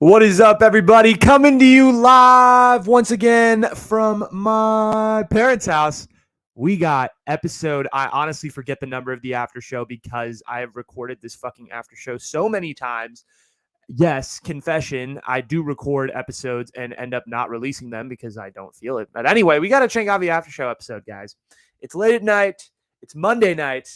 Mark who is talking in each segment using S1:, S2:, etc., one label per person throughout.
S1: What is up, everybody? Coming to you live once again from my parents' house. We got episode. I honestly forget the number of the after show because I have recorded this fucking after show so many times. Yes, confession, I do record episodes and end up not releasing them because I don't feel it. But anyway, we got a Changavi after show episode, guys. It's late at night. It's Monday night.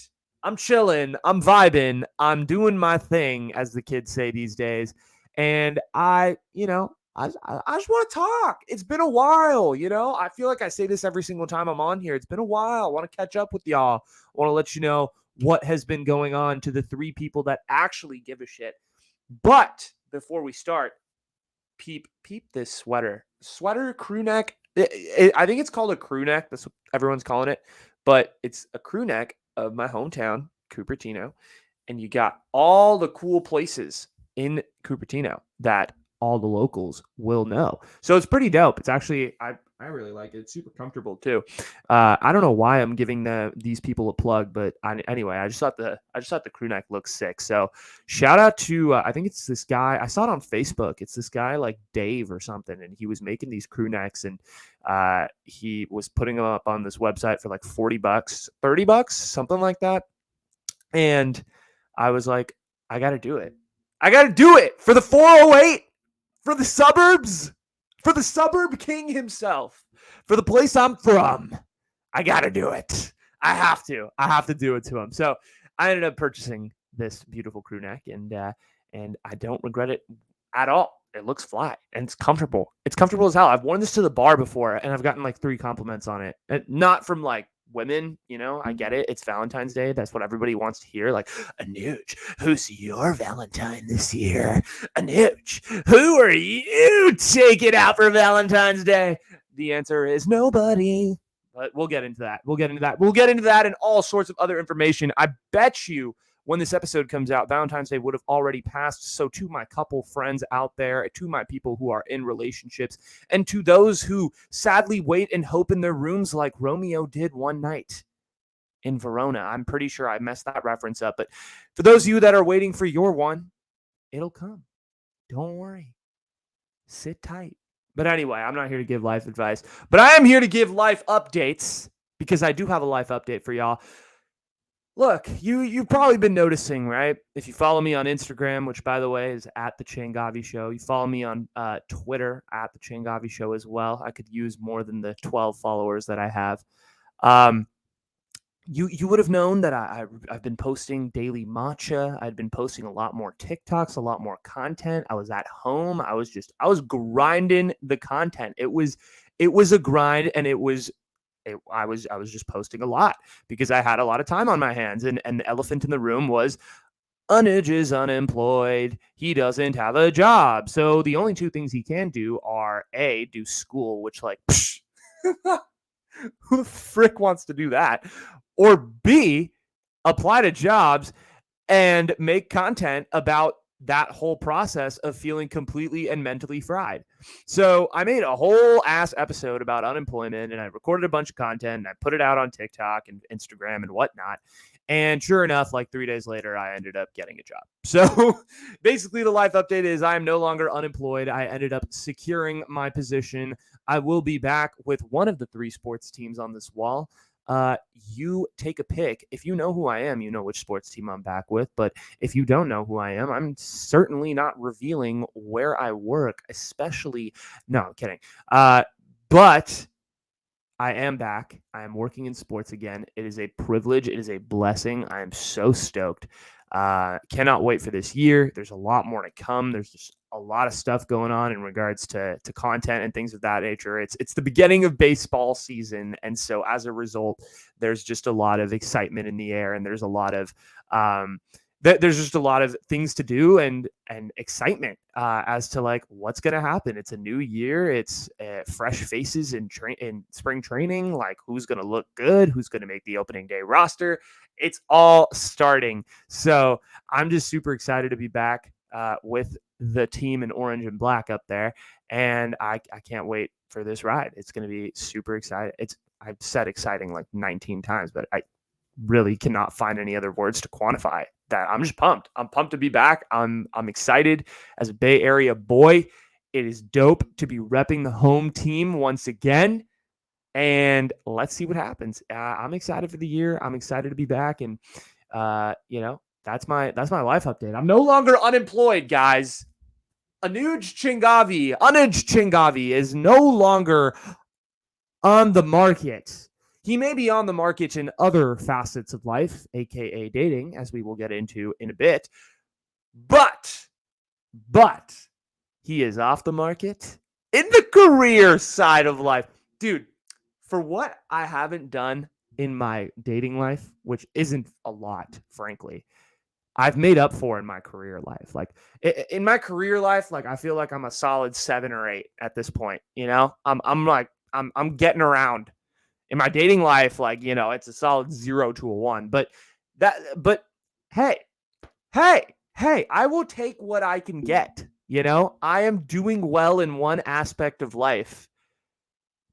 S1: I'm chilling. I'm vibing. I'm doing my thing, as the kids say these days. And I just want to talk. It's been a while, I feel like I say this every single time I'm on here. It's been a while. I want to catch up with y'all. I want to let you know what has been going on to the three people that actually give a shit. But before we start, peep this sweater. Sweater, crew neck. I think it's called a crew neck. That's what everyone's calling it. But it's a crew neck of my hometown, Cupertino. And you got all the cool places in Cupertino that all the locals will know. So it's pretty dope. It's actually, I really like it. It's super comfortable too. I don't know why I'm giving these people a plug, but anyway, I just thought the crew neck looks sick. So shout out to I think it's this guy. I saw it on Facebook. It's this guy like Dave or something, and he was making these crew necks, and he was putting them up on this website for like $40, $30, something like that. And I was like, I got to do it. I got to do it for the 408, for the suburbs, for the suburb king himself, for the place I'm from. I got to do it. I have to do it to him. So I ended up purchasing this beautiful crew neck, and I don't regret it at all. It looks fly and it's comfortable. It's comfortable as hell. I've worn this to the bar before, and I've gotten like 3 compliments on it. And not from like women, I get it. It's Valentine's Day. That's what everybody wants to hear. Like, Anuj, who's your Valentine this year? Anuj, who are you taking out for Valentine's Day? The answer is nobody. But we'll get into that. We'll get into that and all sorts of other information. I bet you when this episode comes out, Valentine's Day would have already passed. So to my couple friends out there, to my people who are in relationships, and to those who sadly wait and hope in their rooms like Romeo did one night in Verona. I'm pretty sure I messed that reference up. But for those of you that are waiting for your one, it'll come. Don't worry. Sit tight. But anyway, I'm not here to give life advice, but I am here to give life updates because I do have a life update for y'all. Look, you've probably been noticing, right? If you follow me on Instagram, which by the way is at the Changavi Show, you follow me on Twitter at the Changavi Show as well. I could use more than the 12 followers that I have. You would have known that I've been posting daily matcha. I'd been posting a lot more TikToks, a lot more content. I was at home. I was grinding the content. It was a grind, and I was just posting a lot because I had a lot of time on my hands, and the elephant in the room was Anuj is unemployed. He doesn't have a job. So the only 2 things he can do are A, do school, which like, who the frick wants to do that? Or B, apply to jobs and make content about that whole process of feeling completely and mentally fried. So I made a whole ass episode about unemployment, and I recorded a bunch of content, and I put it out on TikTok and Instagram and whatnot. And sure enough, like 3 days later, I ended up getting a job. So basically the life update is I am no longer unemployed. I ended up securing my position. I will be back with one of the 3 sports teams on this wall. You take a pick. If you know who I am, you know which sports team I'm back with. But if you don't know who I am, I'm certainly not revealing where I work, especially, no, I'm kidding. But I am back. I am working in sports again. It is a privilege. It is a blessing. I am so stoked. Cannot wait for this year. There's a lot more to come. There's just a lot of stuff going on in regards to content and things of that nature. It's the beginning of baseball season, and so as a result, there's just a lot of excitement in the air, and there's a lot of there's just a lot of things to do and excitement as to like what's going to happen. It's a new year. It's fresh faces in spring training. Like who's going to look good, who's going to make the opening day roster. It's all starting. So I'm just super excited to be back with the team in orange and black up there. And I can't wait for this ride. It's going to be super exciting. I've said exciting like 19 times, but I really cannot find any other words to quantify that I'm just pumped. I'm pumped to be back. I'm excited as a Bay Area boy. It is dope to be repping the home team once again. And let's see what happens. I'm excited for the year. I'm excited to be back. And that's my life update. I'm no longer unemployed, guys. Anuj Changavi is no longer on the market. He may be on the market in other facets of life, aka dating, as we will get into in a bit. But he is off the market in the career side of life. Dude, for what I haven't done in my dating life, which isn't a lot, frankly, I've made up for in my career life. Like in my career life, like I feel like I'm a solid 7 or 8 at this point. I'm getting around. In my dating life, like, it's a solid 0 to a 1. But hey, I will take what I can get. I am doing well in one aspect of life.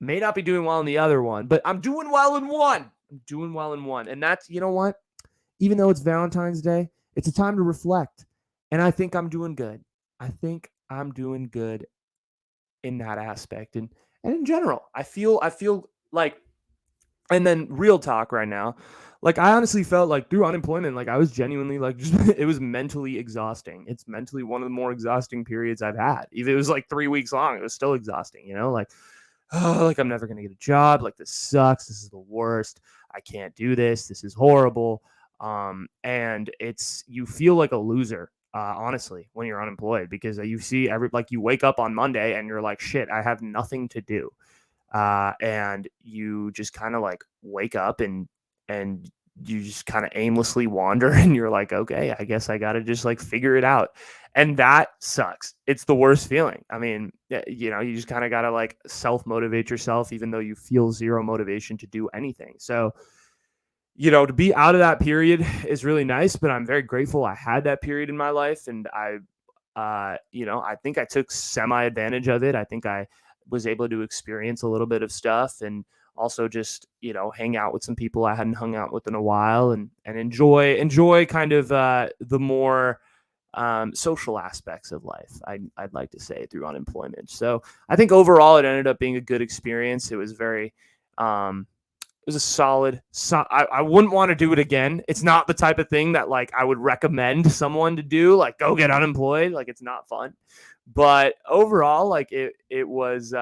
S1: May not be doing well in the other one, but I'm doing well in one. And that's, you know what? Even though it's Valentine's Day, it's a time to reflect. And I think I'm doing good. In that aspect. And in general, I feel like, and then real talk right now, like I honestly felt like through unemployment, like I was genuinely like, it was mentally exhausting. It's mentally one of the more exhausting periods I've had. Even if it was like 3 weeks long, it was still exhausting, like, oh, like I'm never going to get a job. Like this sucks. This is the worst. I can't do this. This is horrible. And you feel like a loser, honestly, when you're unemployed, because you see you wake up on Monday and you're like, shit, I have nothing to do. And you just kind of like wake up and you just kind of aimlessly wander and you're like, okay, I guess I got to just like figure it out. And that sucks. It's the worst feeling. I mean, you just kind of got to like self-motivate yourself, even though you feel zero motivation to do anything. So, to be out of that period is really nice, but I'm very grateful I had that period in my life. And I think I took semi advantage of it. I think I was able to experience a little bit of stuff and also just, hang out with some people I hadn't hung out with in a while and enjoy kind of the more social aspects of life, I'd like to say, through unemployment. So I think overall it ended up being a good experience. It was very, it was a solid, I wouldn't want to do it again. It's not the type of thing that like I would recommend someone to do, like go get unemployed. Like it's not fun, but overall, like it was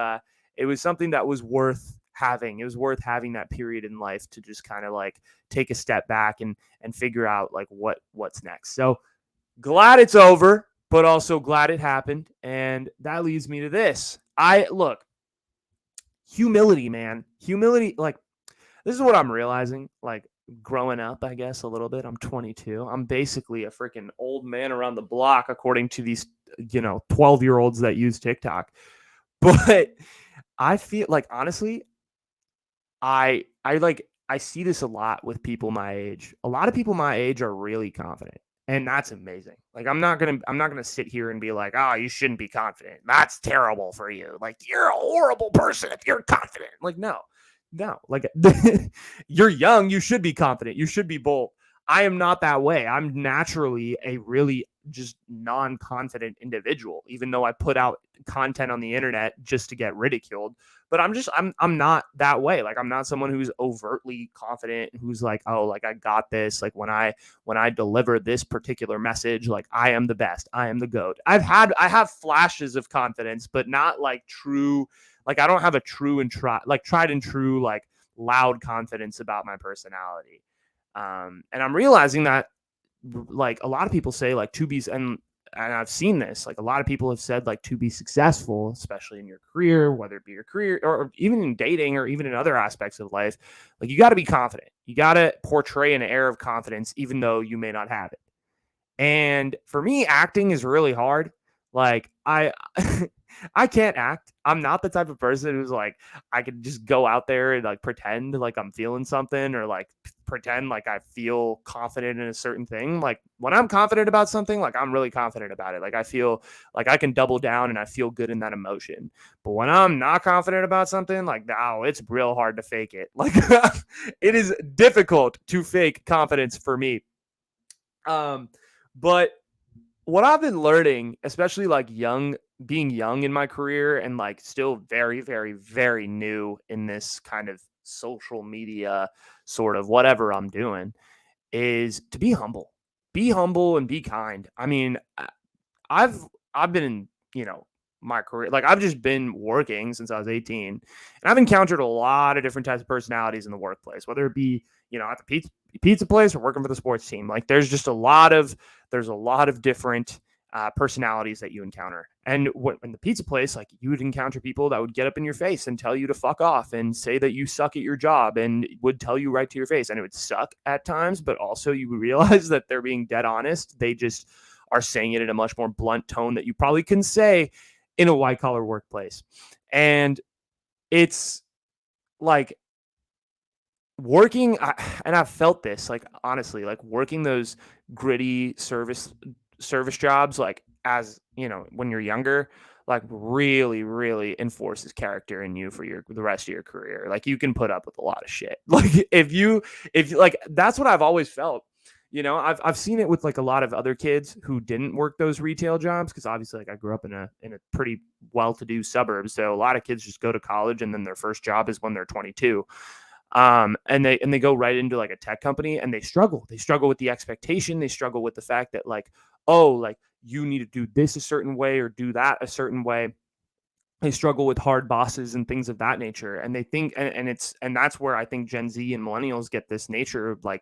S1: something that was worth having. It was worth having that period in life to just kind of like take a step back and figure out like what's next. So glad it's over, but also glad it happened. And that leads me to this. Humility, man. Humility, like, this is what I'm realizing, like growing up, I guess, a little bit. I'm 22. I'm basically a freaking old man around the block, according to these, 12-year-olds that use TikTok. But I feel like, honestly, I see this a lot with people my age. A lot of people my age are really confident. And that's amazing. Like, I'm not gonna sit here and be like, oh, you shouldn't be confident. That's terrible for you. Like, you're a horrible person if you're confident. Like, no, like you're young. You should be confident. You should be bold. I am not that way. I'm naturally a really just non-confident individual, even though I put out content on the internet just to get ridiculed. But I'm not that way. Like, I'm not someone who's overtly confident, who's like, oh, like I got this. Like when I deliver this particular message, like I am the best. I am the GOAT. I have flashes of confidence, but not like true. Like I don't have a tried and true, like loud confidence about my personality. And I'm realizing that like a lot of people say like and I've seen this, like a lot of people have said like to be successful, especially in your career, whether it be your career or even in dating or even in other aspects of life, like you got to be confident. You got to portray an air of confidence, even though you may not have it. And for me, acting is really hard. Like I can't act. I'm not the type of person who's like, I could just go out there and like pretend like I'm feeling something or like pretend like I feel confident in a certain thing. Like when I'm confident about something, like I'm really confident about it. Like I feel like I can double down and I feel good in that emotion. But when I'm not confident about something, like, oh, it's real hard to fake it. Like it is difficult to fake confidence for me. But what I've been learning, especially like being young in my career and like still very, very, very new in this kind of social media sort of whatever I'm doing, is to be humble. Be humble and be kind. I mean, I've I've been in, my career. Like I've just been working since I was 18. And I've encountered a lot of different types of personalities in the workplace, whether it be, at the pizza place or working for the sports team. Like there's a lot of different personalities that you encounter. And in the pizza place, like you would encounter people that would get up in your face and tell you to fuck off and say that you suck at your job and would tell you right to your face. And it would suck at times, but also you would realize that they're being dead honest. They just are saying it in a much more blunt tone that you probably can say in a white collar workplace. And it's like and I've felt this, like honestly, like working those gritty service jobs, like as when you're younger, like really, really enforces character in you for the rest of your career. Like you can put up with a lot of shit. Like if like that's what I've always felt. I've seen it with like a lot of other kids who didn't work those retail jobs, because obviously like I grew up in a pretty well-to-do suburb, so a lot of kids just go to college and then their first job is when they're 22. And they go right into like a tech company and they struggle with the expectation. They struggle with the fact that like, oh, like you need to do this a certain way or do that a certain way. They struggle with hard bosses and things of that nature. And they think, and that's where I think Gen Z and millennials get this nature of like,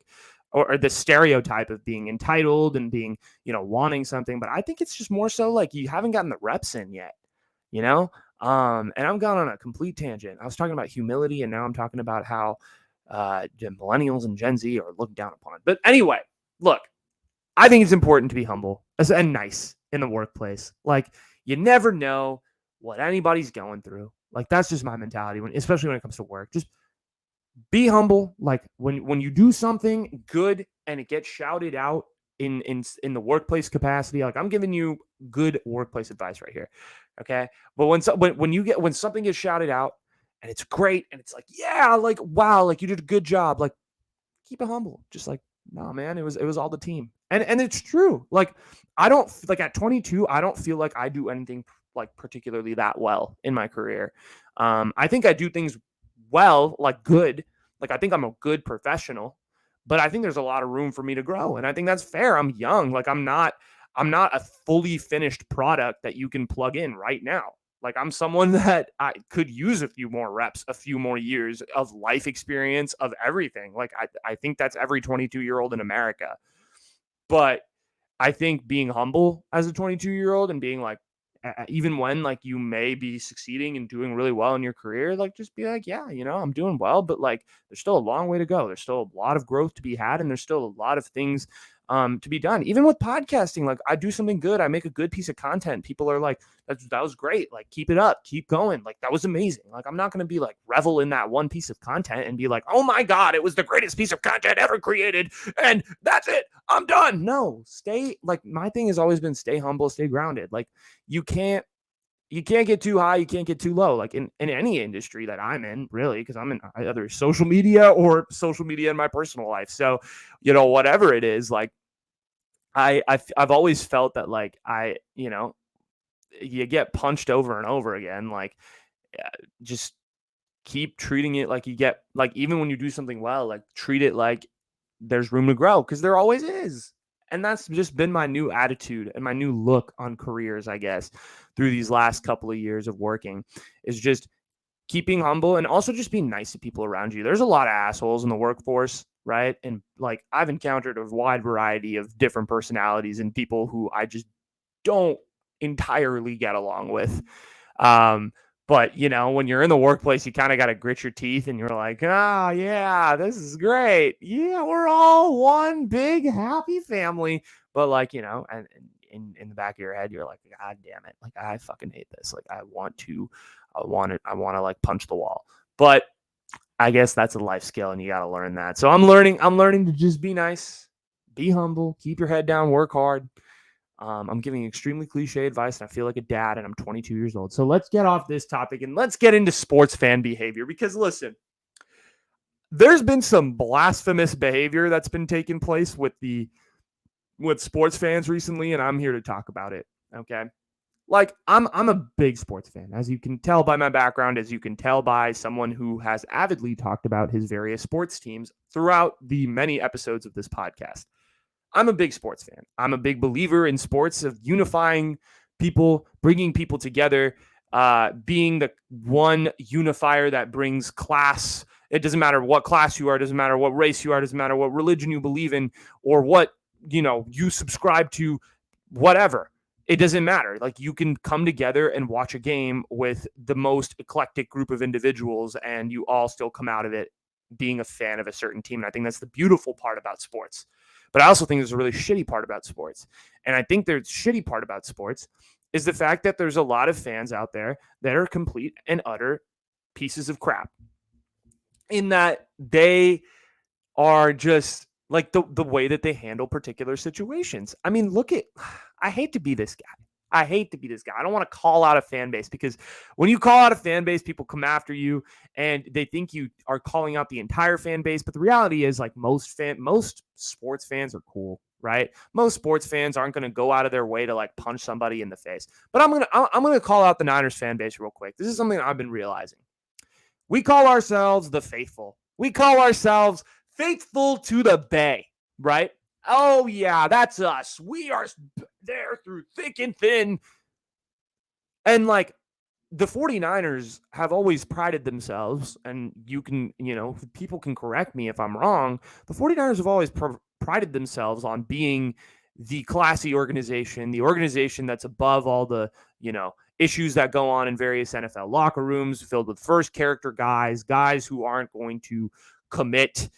S1: or the stereotype of being entitled and being, wanting something. But I think it's just more so like you haven't gotten the reps in yet, you know? And I'm gone on a complete tangent. I was talking about humility, and now I'm talking about how millennials and Gen Z are looked down upon. But anyway, look, I think it's important to be humble and nice in the workplace. Like you never know what anybody's going through. Like that's just my mentality, especially when it comes to work. Just be humble. Like when you do something good and it gets shouted out in the workplace capacity, like I'm giving you good workplace advice right here. Okay. But when something gets shouted out and it's great and it's like, yeah, like, wow, like you did a good job. Like keep it humble. Just like, no, man, it was all the team. And it's true. Like I don't like at 22, I don't feel like I do anything like particularly that well in my career. I think I do things well, like good. Like I think I'm a good professional, but I think there's a lot of room for me to grow. And I think that's fair. I'm young. Like I'm not a fully finished product that you can plug in right now. Like I'm someone that I could use a few more reps, a few more years of life experience, of everything. Like I think that's every 22-year-old in America. But I think being humble as a 22-year-old and being like, even when like you may be succeeding and doing really well in your career, like just be like, yeah, I'm doing well, but like there's still a long way to go. There's still a lot of growth to be had, and there's still a lot of things to be done. Even with podcasting, like I do something good, I make a good piece of content. People are like, that was great. Like keep it up, keep going. Like that was amazing. Like I'm not going to be like revel in that one piece of content and be like, oh my God, it was the greatest piece of content ever created, and that's it, I'm done. No, my thing has always been stay humble, stay grounded. Like you can't get too high, you can't get too low, like in any industry that I'm in, really, because I'm in either social media or social media in my personal life. So, whatever it is, like I've always felt that like you get punched over and over again. Like just keep treating it like you get, like even when you do something well, like treat it like there's room to grow, because there always is. And that's just been my new attitude and my new look on careers, I guess, through these last couple of years of working, is just keeping humble and also just being nice to people around you. There's a lot of assholes in the workforce, right? And like I've encountered a wide variety of different personalities and people who I just don't entirely get along with. But when you're in the workplace, you kind of got to grit your teeth and you're like, yeah, this is great. Yeah, we're all one big happy family. But like, and in the back of your head, you're like, God damn it. Like, I fucking hate this. Like, I want to like punch the wall. But I guess that's a life skill and you got to learn that. So I'm learning to just be nice, be humble, keep your head down, work hard. I'm giving extremely cliche advice, and I feel like a dad, and I'm 22 years old. So let's get off this topic and let's get into sports fan behavior, because listen, there's been some blasphemous behavior that's been taking place with the with sports fans recently, and I'm here to talk about it. Okay. Like I'm a big sports fan, as you can tell by my background, as you can tell by someone who has avidly talked about his various sports teams throughout the many episodes of this podcast. I'm a big sports fan. I'm a big believer in sports of unifying people, bringing people together, being the one unifier that brings class. It doesn't matter what class you are, it doesn't matter what race you are, it doesn't matter what religion you believe in or what, you subscribe to, whatever. It doesn't matter. Like you can come together and watch a game with the most eclectic group of individuals and you all still come out of it being a fan of a certain team. And I think that's the beautiful part about sports. But I also think there's a really shitty part about sports. And I think there's shitty part about sports is the fact that there's a lot of fans out there that are complete and utter pieces of crap in that they are just like the way that they handle particular situations. I mean, I hate to be this guy. I hate to be this guy. I don't want to call out a fan base because when you call out a fan base, people come after you and they think you are calling out the entire fan base. But the reality is, like most sports fans are cool, right? Most sports fans aren't going to go out of their way to like punch somebody in the face. But I'm gonna call out the Niners fan base real quick. This is something I've been realizing. We call ourselves the faithful. We call ourselves faithful to the Bay, right? Oh, yeah, that's us. We are there through thick and thin. And like the 49ers have always prided themselves, and people can correct me if I'm wrong. The 49ers have always prided themselves on being the classy organization, the organization that's above all the, issues that go on in various NFL locker rooms filled with first character guys who aren't going to commit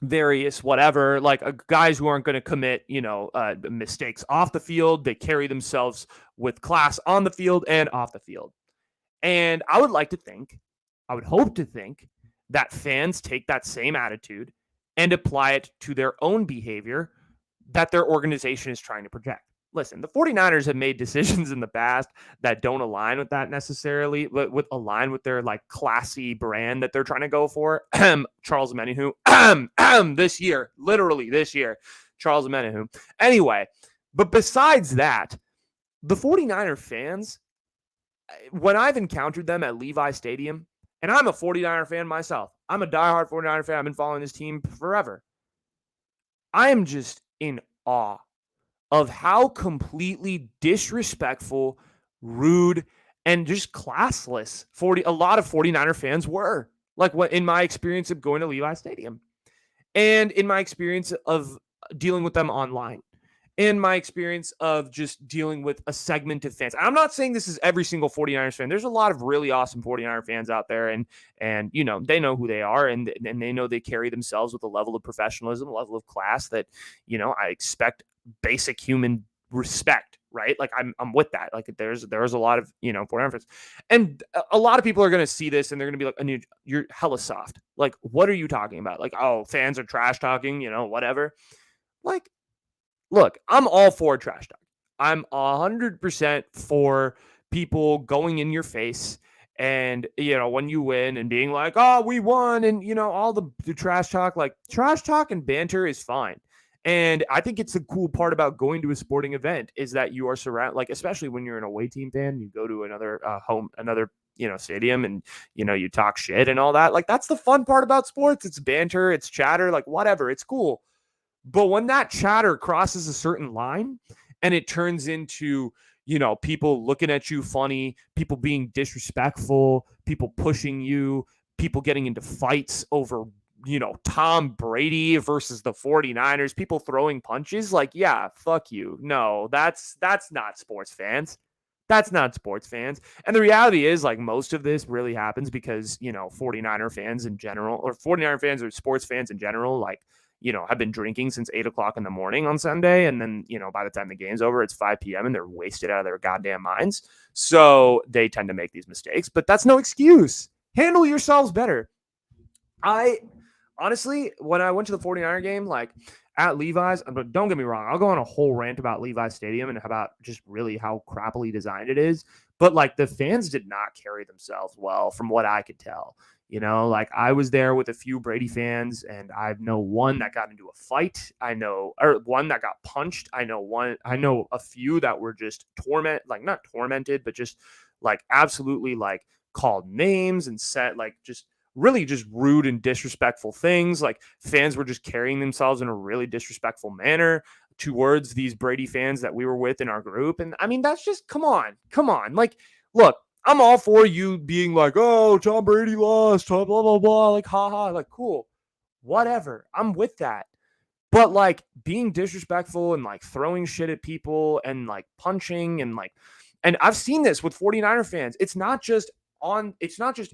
S1: various whatever, like guys who aren't going to commit, mistakes off the field. They carry themselves with class on the field and off the field. And I would hope to think that fans take that same attitude and apply it to their own behavior that their organization is trying to project. Listen, the 49ers have made decisions in the past that don't align with that necessarily, but align with their like classy brand that they're trying to go for. Charles Menahu, literally this year, Charles Menahu. Anyway, but besides that, the 49er fans, when I've encountered them at Levi Stadium, and I'm a 49er fan myself, I'm a diehard 49er fan. I've been following this team forever. I am just in awe of how completely disrespectful, rude, and just classless a lot of 49er fans were. Like what in my experience of going to Levi Stadium, and in my experience of dealing with them online, in my experience of just dealing with a segment of fans. I'm not saying this is every single 49ers fan. There's a lot of really awesome 49er fans out there, and they know who they are, and they know they carry themselves with a level of professionalism, a level of class that, I expect basic human respect, right? Like I'm with that. Like there's a lot of, 49er fans, and a lot of people are going to see this and they're going to be like, you're hella soft. Like, what are you talking about? Like, oh, fans are trash talking, whatever. Like, look, I'm all for trash talk. I'm 100% for people going in your face and, when you win and being like, oh, we won. And, all the trash talk, like trash talk and banter is fine. And I think it's a cool part about going to a sporting event is that you are surrounded, like, especially when you're an away team fan, you go to another stadium and, you talk shit and all that. Like, that's the fun part about sports. It's banter, it's chatter, like whatever. It's cool. But when that chatter crosses a certain line and it turns into, people looking at you funny, people being disrespectful, people pushing you, people getting into fights over, Tom Brady versus the 49ers, people throwing punches, like, yeah, fuck you. No, that's not sports fans. That's not sports fans. And the reality is, like, most of this really happens because, 49er fans in general, or 49er fans or sports fans in general, like, have been drinking since 8:00 in the morning on Sunday. And then, by the time the game's over, it's 5 p.m. and they're wasted out of their goddamn minds. So they tend to make these mistakes, but that's no excuse. Handle yourselves better. Honestly, when I went to the 49er game, like at Levi's, but don't get me wrong, I'll go on a whole rant about Levi's Stadium and about just really how crappily designed it is. But like the fans did not carry themselves well from what I could tell. You know, like I was there with a few Brady fans, and I know one that got into a fight. I know, or one that got punched. I know a few that were just not tormented, but just like absolutely like called names and said like just really just rude and disrespectful things. Like fans were just carrying themselves in a really disrespectful manner towards these Brady fans that we were with in our group. And I mean, that's just come on. Like, look, I'm all for you being like, oh, Tom Brady lost, blah, blah, blah, like, haha, like, cool, whatever. I'm with that. But like being disrespectful and like throwing shit at people and like punching and I've seen this with 49er fans. It's not just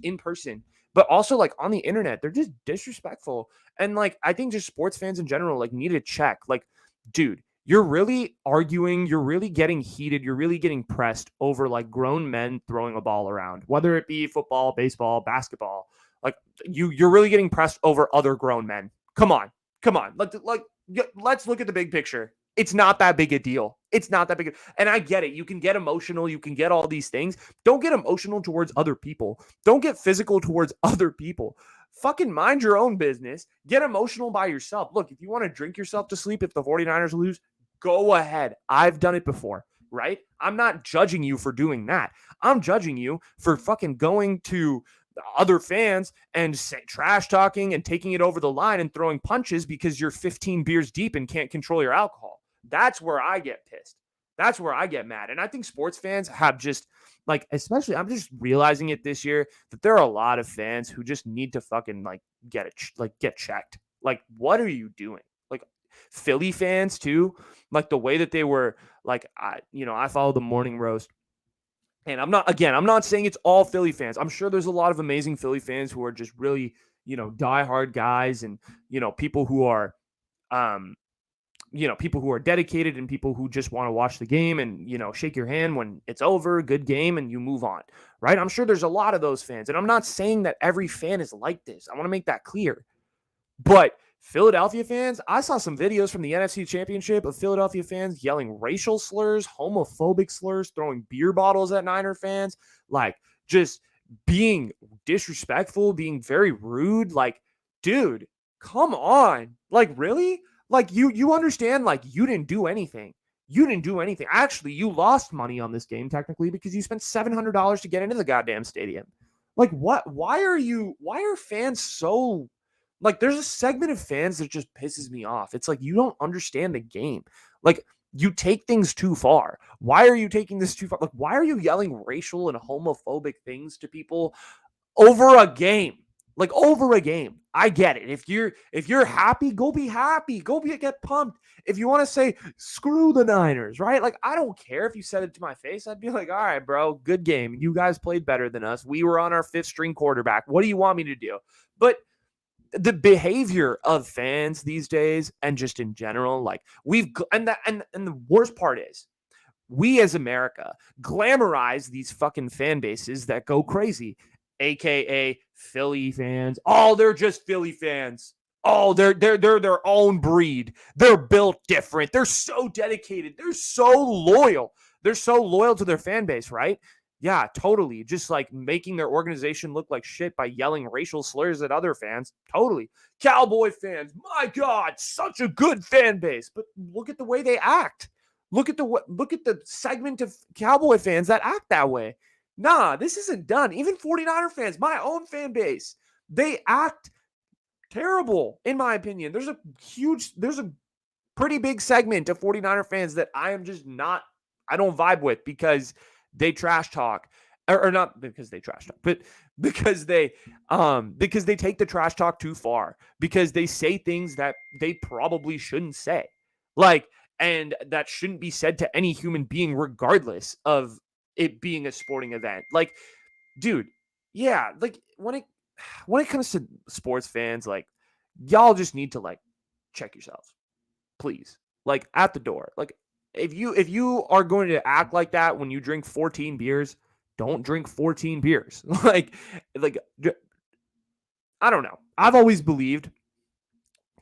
S1: in person, but also like on the internet. They're just disrespectful. And like, I think just sports fans in general, like need to check, like, dude, you're really arguing, you're really getting heated, you're really getting pressed over like grown men throwing a ball around, whether it be football, baseball, basketball. Like you're really getting pressed over other grown men. Come on. Come on. Let's look at the big picture. It's not that big a deal. It's not that big. And I get it. You can get emotional. You can get all these things. Don't get emotional towards other people. Don't get physical towards other people. Fucking mind your own business. Get emotional by yourself. Look, if you want to drink yourself to sleep if the 49ers lose, go ahead. I've done it before, right? I'm not judging you for doing that. I'm judging you for fucking going to other fans and trash talking and taking it over the line and throwing punches because you're 15 beers deep and can't control your alcohol. That's where I get pissed. That's where I get mad. And I think sports fans have just like, especially, I'm just realizing it this year that there are a lot of fans who just need to fucking like get checked. Like, what are you doing? Like, Philly fans too, like the way that they were like, I follow the morning roast. And I'm not saying it's all Philly fans. I'm sure there's a lot of amazing Philly fans who are just really, diehard guys and, people who are, people who are dedicated and people who just want to watch the game and, shake your hand when it's over, good game, and you move on, right? I'm sure there's a lot of those fans. And I'm not saying that every fan is like this. I want to make that clear. But Philadelphia fans, I saw some videos from the NFC Championship of Philadelphia fans yelling racial slurs, homophobic slurs, throwing beer bottles at Niner fans, like just being disrespectful, being very rude. Like, dude, come on. Like, really? Like, you understand, like, you didn't do anything. You didn't do anything. Actually, you lost money on this game, technically, because you spent $700 to get into the goddamn stadium. Like, what? Why are fans so like, there's a segment of fans that just pisses me off. It's like, you don't understand the game. Like, you take things too far. Why are you taking this too far? Like, why are you yelling racial and homophobic things to people over a game? Like, over a game. I get it. If you're happy, go be happy. Get pumped. If you want to say screw the Niners, right? Like, I don't care if you said it to my face. I'd be like, all right, bro, good game. You guys played better than us. We were on our fifth string quarterback. What do you want me to do? But the behavior of fans these days and just in general, like and the worst part is we as America glamorize these fucking fan bases that go crazy, aka Philly fans. Oh, they're just Philly fans. Oh, they're their own breed. They're built different. They're so dedicated. They're so loyal. They're so loyal to their fan base, right? Yeah, totally. Just like making their organization look like shit by yelling racial slurs at other fans. Totally. Cowboy fans, my God, such a good fan base. But look at the way they act. Look at the segment of Cowboy fans that act that way. Nah, this isn't done. Even 49er fans, my own fan base, they act terrible, in my opinion. There's a pretty big segment of 49er fans that I don't vibe with because they trash talk. Or not because they trash talk, but because they take the trash talk too far, because they say things that they probably shouldn't say. Like, and that shouldn't be said to any human being, regardless of it being a sporting event. Like, dude, yeah, like when it comes to sports fans, like, y'all just need to like check yourselves, please. Like, at the door. Like, if you are going to act like that when you drink 14 beers, don't drink 14 beers. like I don't know. I've always believed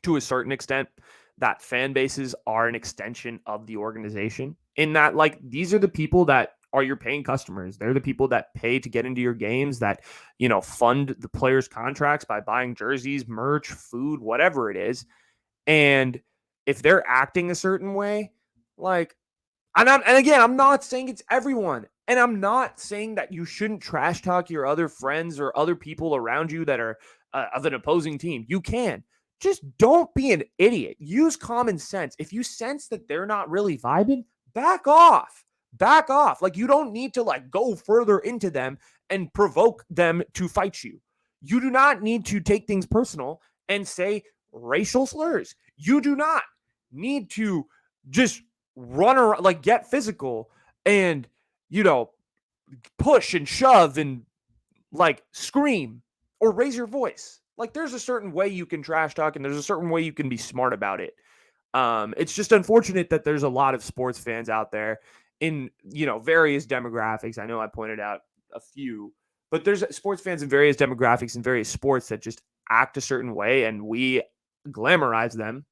S1: to a certain extent that fan bases are an extension of the organization, in that like these are the people that are your paying customers. They're the people that pay to get into your games, that, you know, fund the players' contracts by buying jerseys, merch, food, whatever it is. And if they're acting a certain way, like, and again, I'm not saying it's everyone. And I'm not saying that you shouldn't trash talk your other friends or other people around you that are of an opposing team. You can. Just don't be an idiot. Use common sense. If you sense that they're not really vibing, back off. Back off. Like, you don't need to like go further into them and provoke them to fight you. You do not need to take things personal and say racial slurs. You do not need to just run around, like, get physical and, you know, push and shove and like scream or raise your voice. Like, there's a certain way you can trash talk and there's a certain way you can be smart about it. It's just unfortunate that there's a lot of sports fans out there in, you know, various demographics. I know I pointed out a few, but there's sports fans in various demographics and various sports that just act a certain way, and we glamorize them,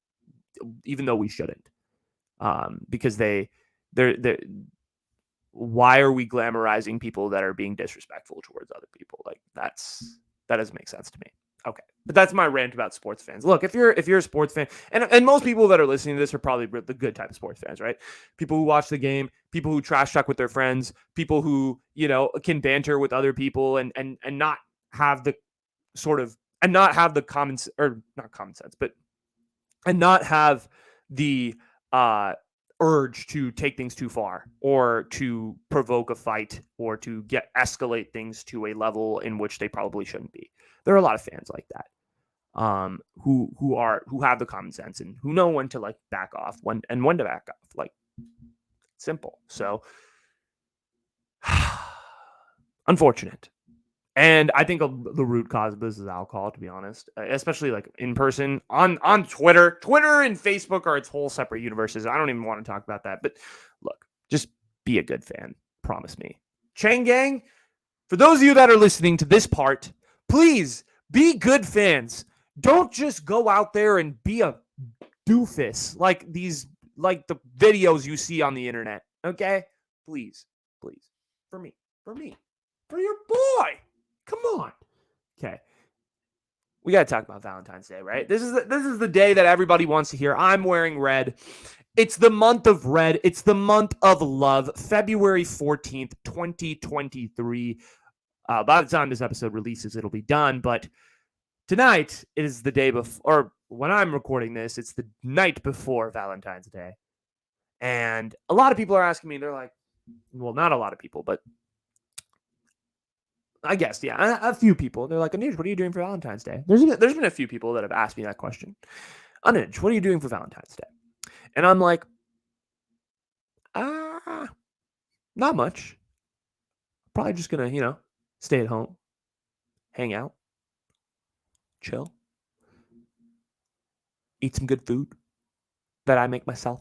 S1: even though we shouldn't. Because they're why are we glamorizing people that are being disrespectful towards other people? Like, that doesn't make sense to me. Okay, but that's my rant about sports fans. Look, if you're a sports fan, and most people that are listening to this are probably the good type of sports fans, right? People who watch the game, people who trash talk with their friends, people who, you know, can banter with other people and not have the sort of, and not have the common, or not common sense, but, and not have the urge to take things too far or to provoke a fight or to escalate things to a level in which they probably shouldn't be. There are a lot of fans like that, who have the common sense and who know when to like back off, when to back off. Like, simple. So unfortunate. And I think the root cause of this is alcohol, to be honest, especially like in person on Twitter. Twitter and Facebook are its whole separate universes. I don't even want to talk about that. But look, just be a good fan. Promise me. Chang Gang, for those of you that are listening to this part, please be good fans. Don't just go out there and be a doofus like the videos you see on the internet. Okay? Please. For me. For your boy. Come on. Okay. We got to talk about Valentine's Day, right? This is the day that everybody wants to hear. I'm wearing red. It's the month of red. It's the month of love. February 14th, 2023. By the time this episode releases, it'll be done. But tonight is the day before, or when I'm recording this, it's the night before Valentine's Day. And a lot of people are asking me, they're like, well, not a lot of people, but I guess, yeah, a few people. They're like, Anuj, what are you doing for Valentine's Day? There's been a few people that have asked me that question. Anuj, what are you doing for Valentine's Day? And I'm like, not much. Probably just going to, stay at home, hang out, chill, eat some good food that I make myself.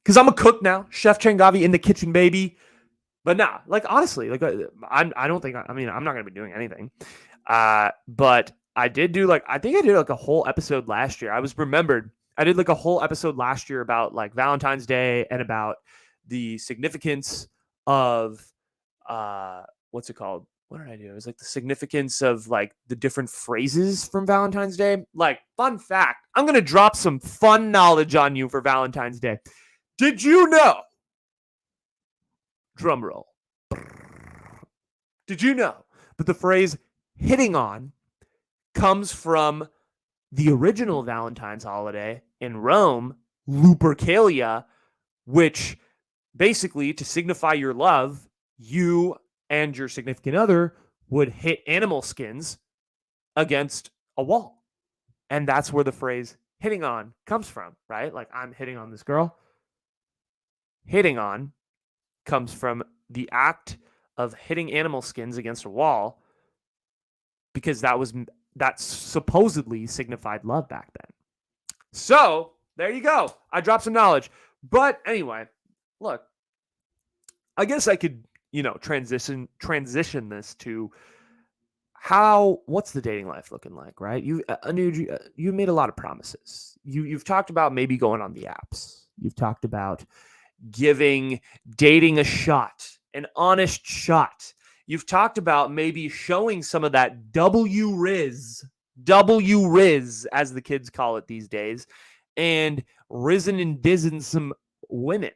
S1: Because I'm a cook now. Chef Changavi in the kitchen, baby. But nah, like, honestly, like, I don't think, I'm not going to be doing anything. But I did do, like, I think I did, like, a whole episode last year. I did, like, a whole episode last year about, like, Valentine's Day and about the significance of, what's it called? What did I do? It was, like, the significance of, like, the different phrases from Valentine's Day. Like, fun fact, I'm going to drop some fun knowledge on you for Valentine's Day. Did you know? Drum roll. Did you know that the phrase hitting on comes from the original Valentine's holiday in Rome, Lupercalia, which basically, to signify your love, you and your significant other would hit animal skins against a wall. And that's where the phrase hitting on comes from, right? Like, I'm hitting on this girl. Hitting on comes from the act of hitting animal skins against a wall, because that supposedly signified love back then. So there you go. I dropped some knowledge. But anyway, look, I guess I could, transition this to what's the dating life looking like, right? You made a lot of promises. You've talked about maybe going on the apps. You've talked about giving dating a shot. an honest shot. You've talked about maybe showing some of that W Riz, as the kids call it these days, and risen and dizzing some women,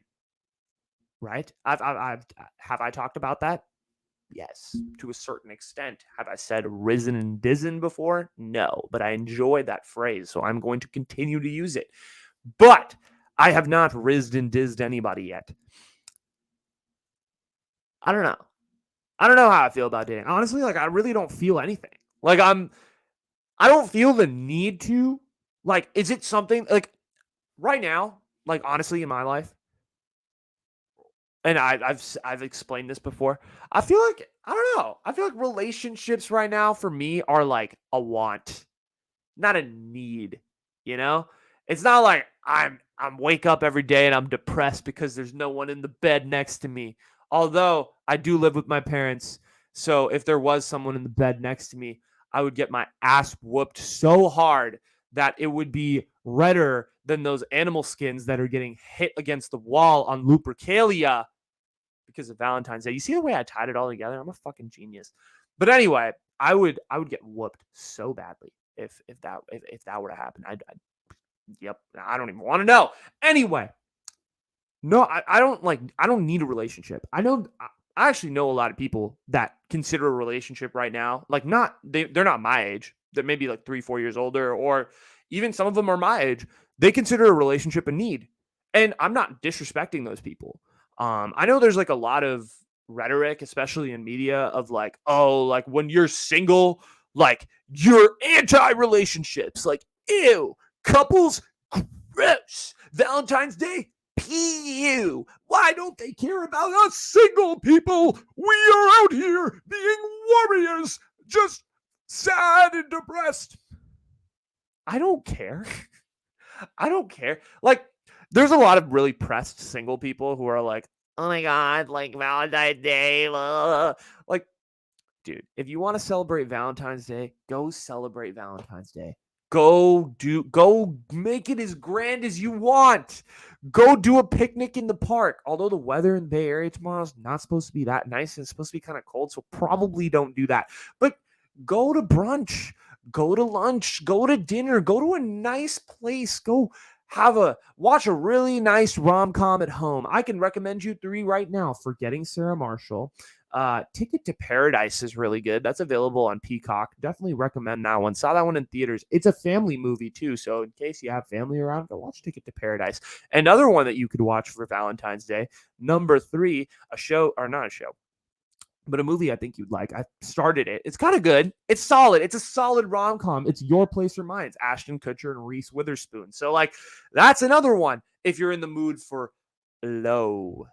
S1: right? Have I talked about that? Yes, to a certain extent. Have I said risen and dizzing before? No, but I enjoy that phrase, so I'm going to continue to use it. But I have not rizzed and dizzed anybody yet. I don't know. I don't know how I feel about dating. Honestly, like I really don't feel anything. Like I don't feel the need to. Like, is it something like right now? Like honestly, in my life, and I've explained this before. I feel like I don't know. I feel like relationships right now for me are like a want, not a need. You know, it's not like I'm wake up every day and I'm depressed because there's no one in the bed next to me. Although I do live with my parents, so if there was someone in the bed next to me, I would get my ass whooped so hard that it would be redder than those animal skins that are getting hit against the wall on Lupercalia because of Valentine's Day. You see the way I tied it all together? I'm a fucking genius. But anyway, I would get whooped so badly if that were to happen. Yep, I don't even want to know. Anyway, no, I don't need a relationship. I actually know a lot of people that consider a relationship right now, like they're not my age. They're maybe like 3, 4 years older, or even some of them are my age. They consider a relationship a need. And I'm not disrespecting those people. I know there's like a lot of rhetoric, especially in media, of like, oh, like when you're single, like you're anti-relationships. Like, ew, couples, gross. Valentine's Day, pew. Why don't they care about us single people? We are out here being warriors, just sad and depressed. I don't care. I don't care. Like, there's a lot of really pressed single people who are like, oh my God, like Valentine's Day. Blah. Like, dude, if you want to celebrate Valentine's Day, go celebrate Valentine's Day. Go make it as grand as you want. Go do a picnic in the park. Although the weather in the Bay Area tomorrow is not supposed to be that nice, and it's supposed to be kind of cold, so probably don't do that. But go to brunch, go to lunch, go to dinner, go to a nice place, go watch a really nice rom-com at home. I can recommend you 3 right now: Forgetting Sarah Marshall. Ticket to Paradise is really good. That's available on Peacock. Definitely recommend that one. Saw that one in theaters. It's a family movie too, so in case you have family around, go watch Ticket to Paradise. Another one that you could watch for Valentine's Day, number 3, a show, or not a show, but a movie I think you'd like. I started it. It's kind of good. It's solid. It's a solid rom-com. It's Your Place or Mine. It's Ashton Kutcher and Reese Witherspoon. So like that's another one if you're in the mood for low,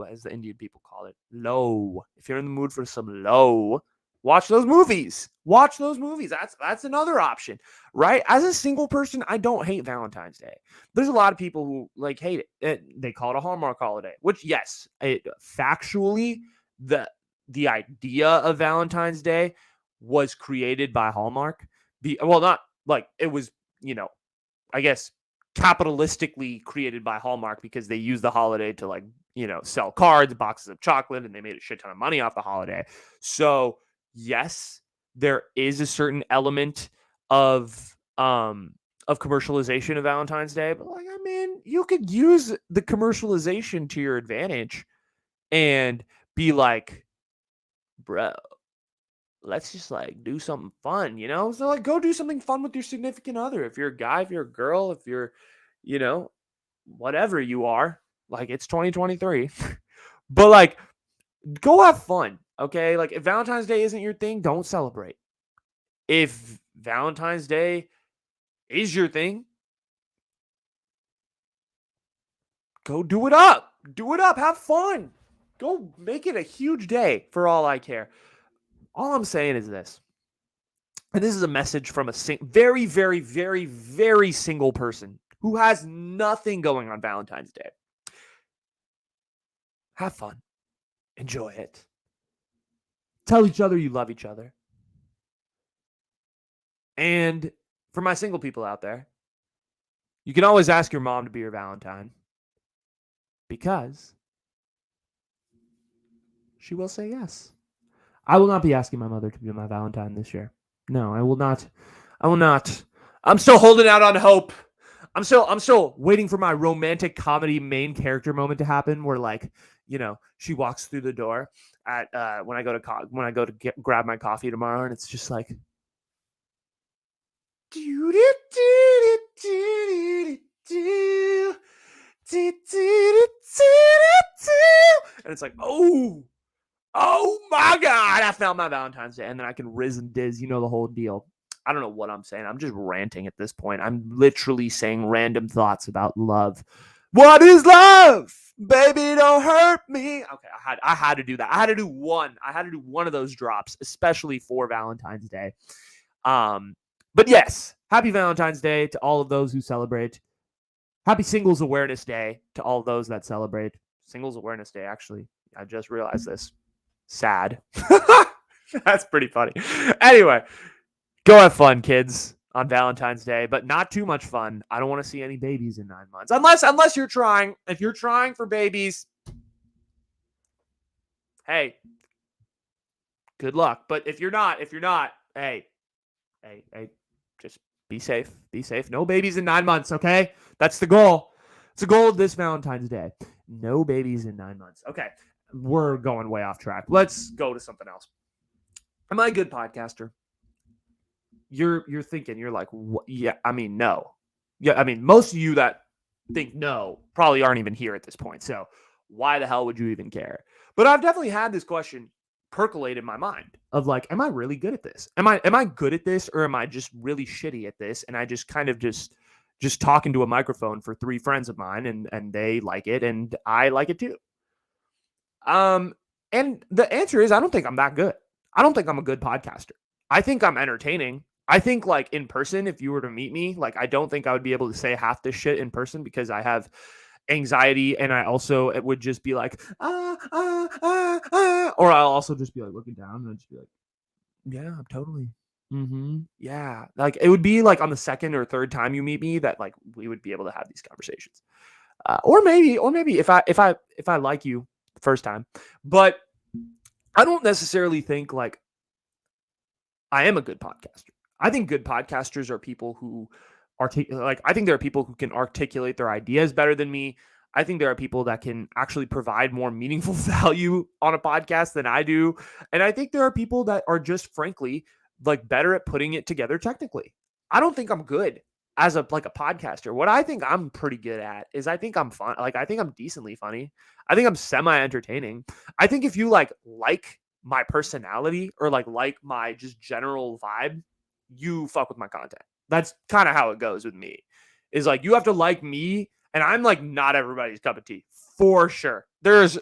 S1: as the Indian people call it. Low. If you're in the mood for some low, watch those movies. Watch those movies. That's another option, right? As a single person, I don't hate Valentine's Day. There's a lot of people who like hate it. They call it a Hallmark holiday, which yes, factually the idea of Valentine's Day was created by Hallmark. Not like it was, I guess capitalistically created by Hallmark because they used the holiday to like, sell cards, boxes of chocolate, and they made a shit ton of money off the holiday. So yes, there is a certain element of commercialization of Valentine's Day, but like, I mean, you could use the commercialization to your advantage and be like, bro, let's just like do something fun, So like go do something fun with your significant other. If you're a guy, if you're a girl, if you're, whatever you are, like it's 2023. But like go have fun. Okay. Like if Valentine's Day isn't your thing, don't celebrate. If Valentine's Day is your thing, go do it up. Do it up. Have fun. Go make it a huge day for all I care. All I'm saying is this. And this is a message from a very, very, very, very single person who has nothing going on Valentine's Day. Have fun. Enjoy it. Tell each other you love each other. And for my single people out there, you can always ask your mom to be your Valentine. Because she will say yes. I will not be asking my mother to be my Valentine this year. No, I will not. I will not. I'm still holding out on hope. I'm still waiting for my romantic comedy main character moment to happen where, like, she walks through the door at when I go to grab my coffee tomorrow, and it's just like, and it's like, oh my God, I found my Valentine's Day. And then I can riz and diz, the whole deal. I don't know what I'm saying. I'm just ranting at this point. I'm literally saying random thoughts about love. What is love? Baby, don't hurt me. Okay, I had to do that. I had to do one. I had to do one of those drops, especially for Valentine's Day. But yes, happy Valentine's Day to all of those who celebrate. Happy Singles Awareness Day to all of those that celebrate. Singles Awareness Day, actually. I just realized this. Sad. That's pretty funny. Anyway, go have fun, kids, on Valentine's Day, but not too much fun. I don't want to see any babies in 9 months. Unless you're trying. If you're trying for babies, hey, good luck. But if you're not, hey, just be safe. Be safe. No babies in 9 months, okay? That's the goal. It's the goal of this Valentine's Day. No babies in 9 months. Okay. We're going way off track. Let's go to something else. Am I a good podcaster? You're thinking, you're like, what? Yeah, I mean, no. Yeah, I mean, most of you that think no probably aren't even here at this point. So why the hell would you even care? But I've definitely had this question percolate in my mind of like, am I really good at this? Am I good at this, or am I just really shitty at this? And I just kind of just talk into a microphone for 3 friends of mine, and they like it, and I like it too. And the answer is, I don't think I'm that good. I don't think I'm a good podcaster. I think I'm entertaining. I think, like, in person, if you were to meet me, like, I don't think I would be able to say half this shit in person because I have anxiety, and it would just be like, or I'll also just be like looking down and I'd just be like, yeah, I'm totally. Yeah. Like, it would be like on the second or third time you meet me that, like, we would be able to have these conversations. Or maybe if I like you the first time, but I don't necessarily think like I am a good podcaster. I think good podcasters are people who I think there are people who can articulate their ideas better than me. I think there are people that can actually provide more meaningful value on a podcast than I do. And I think there are people that are just frankly like better at putting it together technically. I don't think I'm good as a podcaster. What I think I'm pretty good at is I think I'm fun. Like, I think I'm decently funny. I think I'm semi entertaining. I think if you like my personality or like my just general vibe, you fuck with my content. That's kind of how it goes with me. Is like, you have to like me, and I'm like not everybody's cup of tea for sure. There's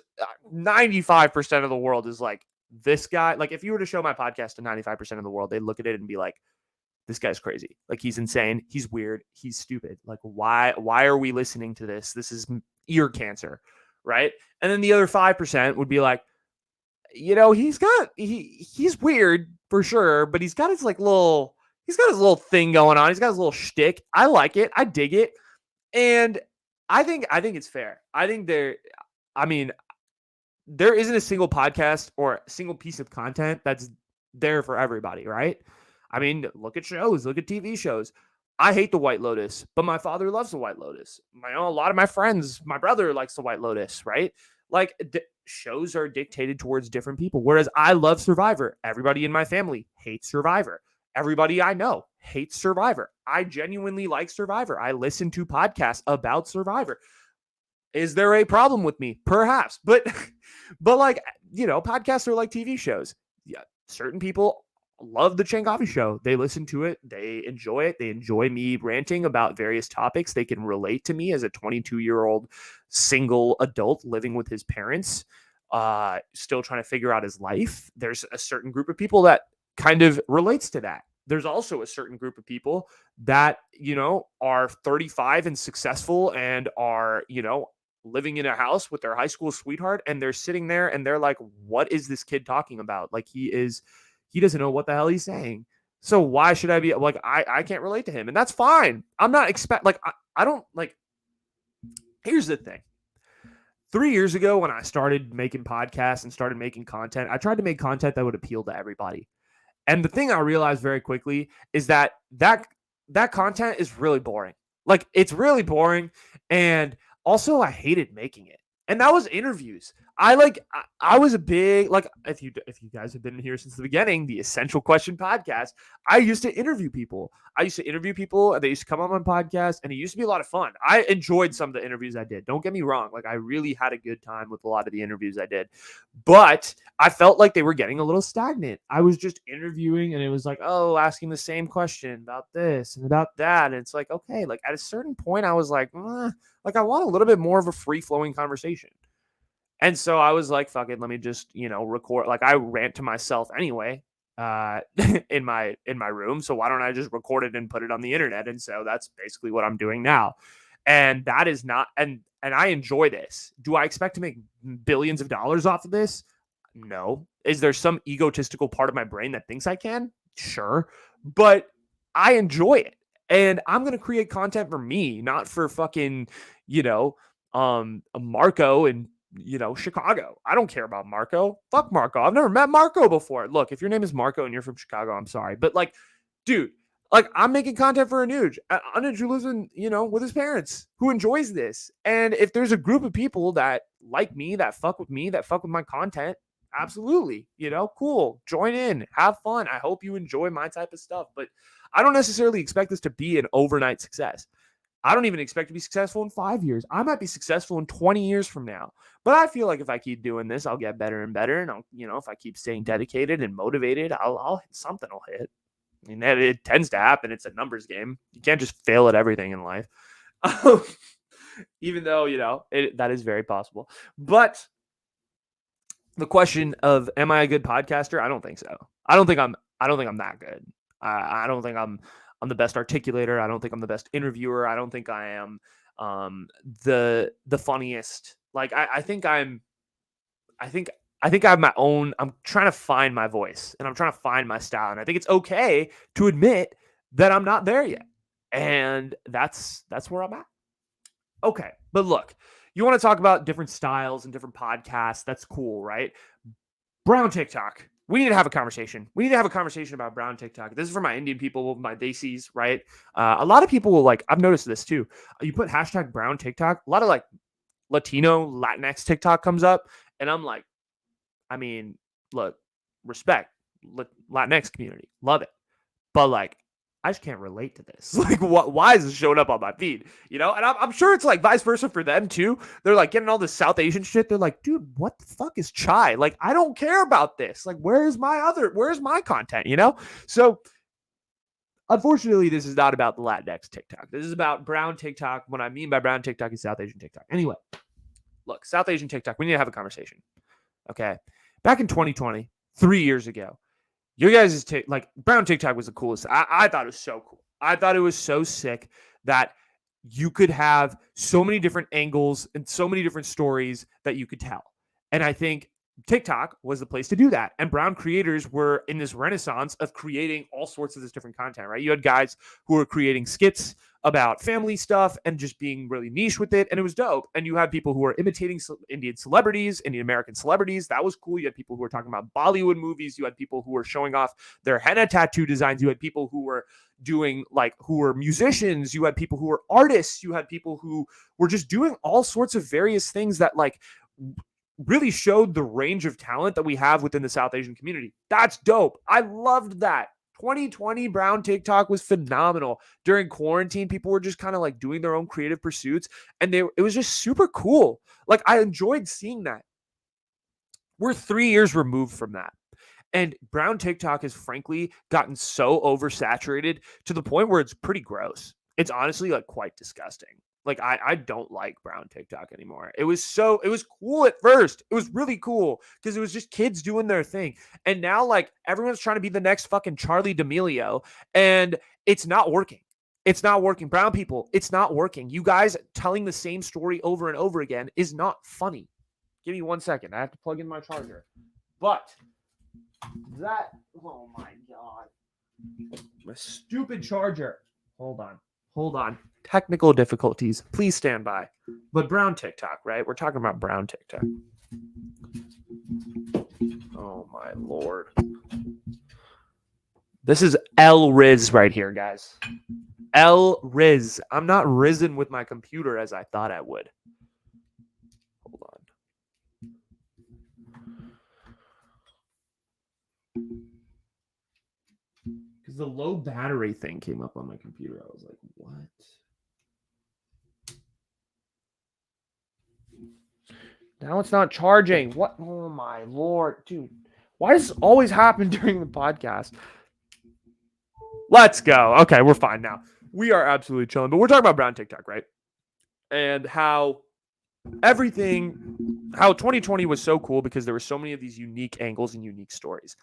S1: 95% of the world is like, this guy. Like, if you were to show my podcast to 95% of the world, they look at it and be like, this guy's crazy. Like, he's insane. He's weird. He's stupid. Like, why are we listening to this? This is ear cancer, right? And then the other 5% would be like, he's weird for sure, but he's got his little thing going on. He's got his little shtick. I like it. I dig it. And I think it's fair. I think there isn't a single podcast or a single piece of content that's there for everybody, right? I mean, look at shows, look at TV shows. I hate The White Lotus, but my father loves The White Lotus. A lot of my friends, my brother likes The White Lotus, right? Like, shows are dictated towards different people. Whereas I love Survivor. Everybody in my family hates Survivor. Everybody I know hates Survivor. I genuinely like Survivor. I listen to podcasts about Survivor. Is there a problem with me? Perhaps. But like, podcasts are like TV shows. Yeah, certain people love the Changavi show. They listen to it. They enjoy it. They enjoy me ranting about various topics. They can relate to me as a 22-year-old single adult living with his parents, still trying to figure out his life. There's a certain group of people that kind of relates to that. There's also a certain group of people that, are 35 and successful and are, living in a house with their high school sweetheart, and they're sitting there and they're like, what is this kid talking about? Like, he doesn't know what the hell he's saying. So why should I be like, I can't relate to him, and that's fine. I'm not I don't like, here's the thing. 3 years ago when I started making podcasts and started making content, I tried to make content that would appeal to everybody. And the thing I realized very quickly is that content is really boring. Like it's really boring, and also I hated making it. And that was interviews. I was a big like if you guys have been here since the beginning, the Essential Question podcast, I used to interview people. I used to interview people and they used to come on my podcast and it used to be a lot of fun. I enjoyed some of the interviews I did. Don't get me wrong. Like I really had a good time with a lot of the interviews I did. But I felt like they were getting a little stagnant. I was just interviewing and it was like, oh, asking the same question about this and about that. And it's like, okay, like at a certain point, I was like, like I want a little bit more of a free flowing conversation. And so I was like, fuck it, let me just, record. Like I rant to myself anyway, in my room. So why don't I just record it and put it on the internet? And so that's basically what I'm doing now. And that is not and I enjoy this. Do I expect to make billions of dollars off of this? No. Is there some egotistical part of my brain that thinks I can? Sure. But I enjoy it. And I'm going to create content for me, not for fucking, Marco and Chicago. I don't care about Marco. Fuck Marco. I've never met Marco before. Look, if your name is Marco and you're from Chicago, I'm sorry. But like, dude, like I'm making content for Anuj who lives in, with his parents, who enjoys this. And if there's a group of people that like me, that fuck with me, that fuck with my content, absolutely, cool. Join in, have fun. I hope you enjoy my type of stuff. But I don't necessarily expect this to be an overnight success. I don't even expect to be successful in 5 years. I might be successful in 20 years from now. But I feel like if I keep doing this, I'll get better and better. And I'll, if I keep staying dedicated and motivated, I'll something will hit. I mean, it tends to happen. It's a numbers game. You can't just fail at everything in life. Even though, that is very possible. But the question of, am I a good podcaster? I don't think so. I don't think I'm that good. I don't think I'm the best articulator. I don't think I'm the best interviewer. I don't think I am the funniest. Like I think I have my own. I'm trying to find my voice and I'm trying to find my style. And I think it's okay to admit that I'm not there yet. And that's where I'm at. Okay, but look, you want to talk about different styles and different podcasts. That's cool, right? Brown TikTok. We need to have a conversation. We need to have a conversation about brown TikTok. This is for my Indian people, my Desis, right? A lot of people will I've noticed this too. You put hashtag brown TikTok, a lot of Latino, Latinx TikTok comes up. And I'm like, I mean, look, respect, Latinx community, love it. But I just can't relate to this. Why is this showing up on my feed? And I'm sure it's vice versa for them too. They're getting all this South Asian shit. They're like, dude, what the fuck is chai? I don't care about this. Where's my content? So unfortunately, this is not about the Latinx TikTok. This is about brown TikTok. What I mean by brown TikTok is South Asian TikTok. Anyway, look, South Asian TikTok, we need to have a conversation. Okay. Back in 2020, 3 years ago, your guys' brown TikTok was the coolest. I thought it was so cool. I thought it was so sick that you could have so many different angles and so many different stories that you could tell. And I think TikTok was the place to do that. And brown creators were in this renaissance of creating all sorts of this different content, right? You had guys who were creating skits about family stuff and just being really niche with it. And it was dope. And you had people who were imitating Indian celebrities, Indian American celebrities. That was cool. You had people who were talking about Bollywood movies. You had people who were showing off their henna tattoo designs. You had people who were doing who were musicians. You had people who were artists. You had people who were just doing all sorts of various things that really showed the range of talent that we have within the South Asian community. That's dope. I loved that. 2020 brown TikTok was phenomenal. During quarantine, people were just kind of doing their own creative pursuits, and it was just super cool. I enjoyed seeing that. We're 3 years removed from that. And brown TikTok has frankly gotten so oversaturated to the point where it's pretty gross. It's honestly quite disgusting. I don't like brown TikTok anymore. It was cool at first. It was really cool because it was just kids doing their thing. And now everyone's trying to be the next fucking Charlie D'Amelio, and it's not working. It's not working. Brown people, it's not working. You guys telling the same story over and over again is not funny. Give me 1 second. I have to plug in my charger. But oh my God. My stupid charger. Hold on. Hold on. Technical difficulties. Please stand by. But brown TikTok, right? We're talking about brown TikTok. Oh my lord. This is L Riz right here, guys. L Riz. I'm not risen with my computer as I thought I would. Hold on. Because the low battery thing came up on my computer. I was like, what? Now it's not charging. What? Oh my lord, dude. Why does this always happen during the podcast? Let's go. Okay, we're fine now. We are absolutely chilling, but we're talking about brown TikTok, right? And how 2020 was so cool because there were so many of these unique angles and unique stories.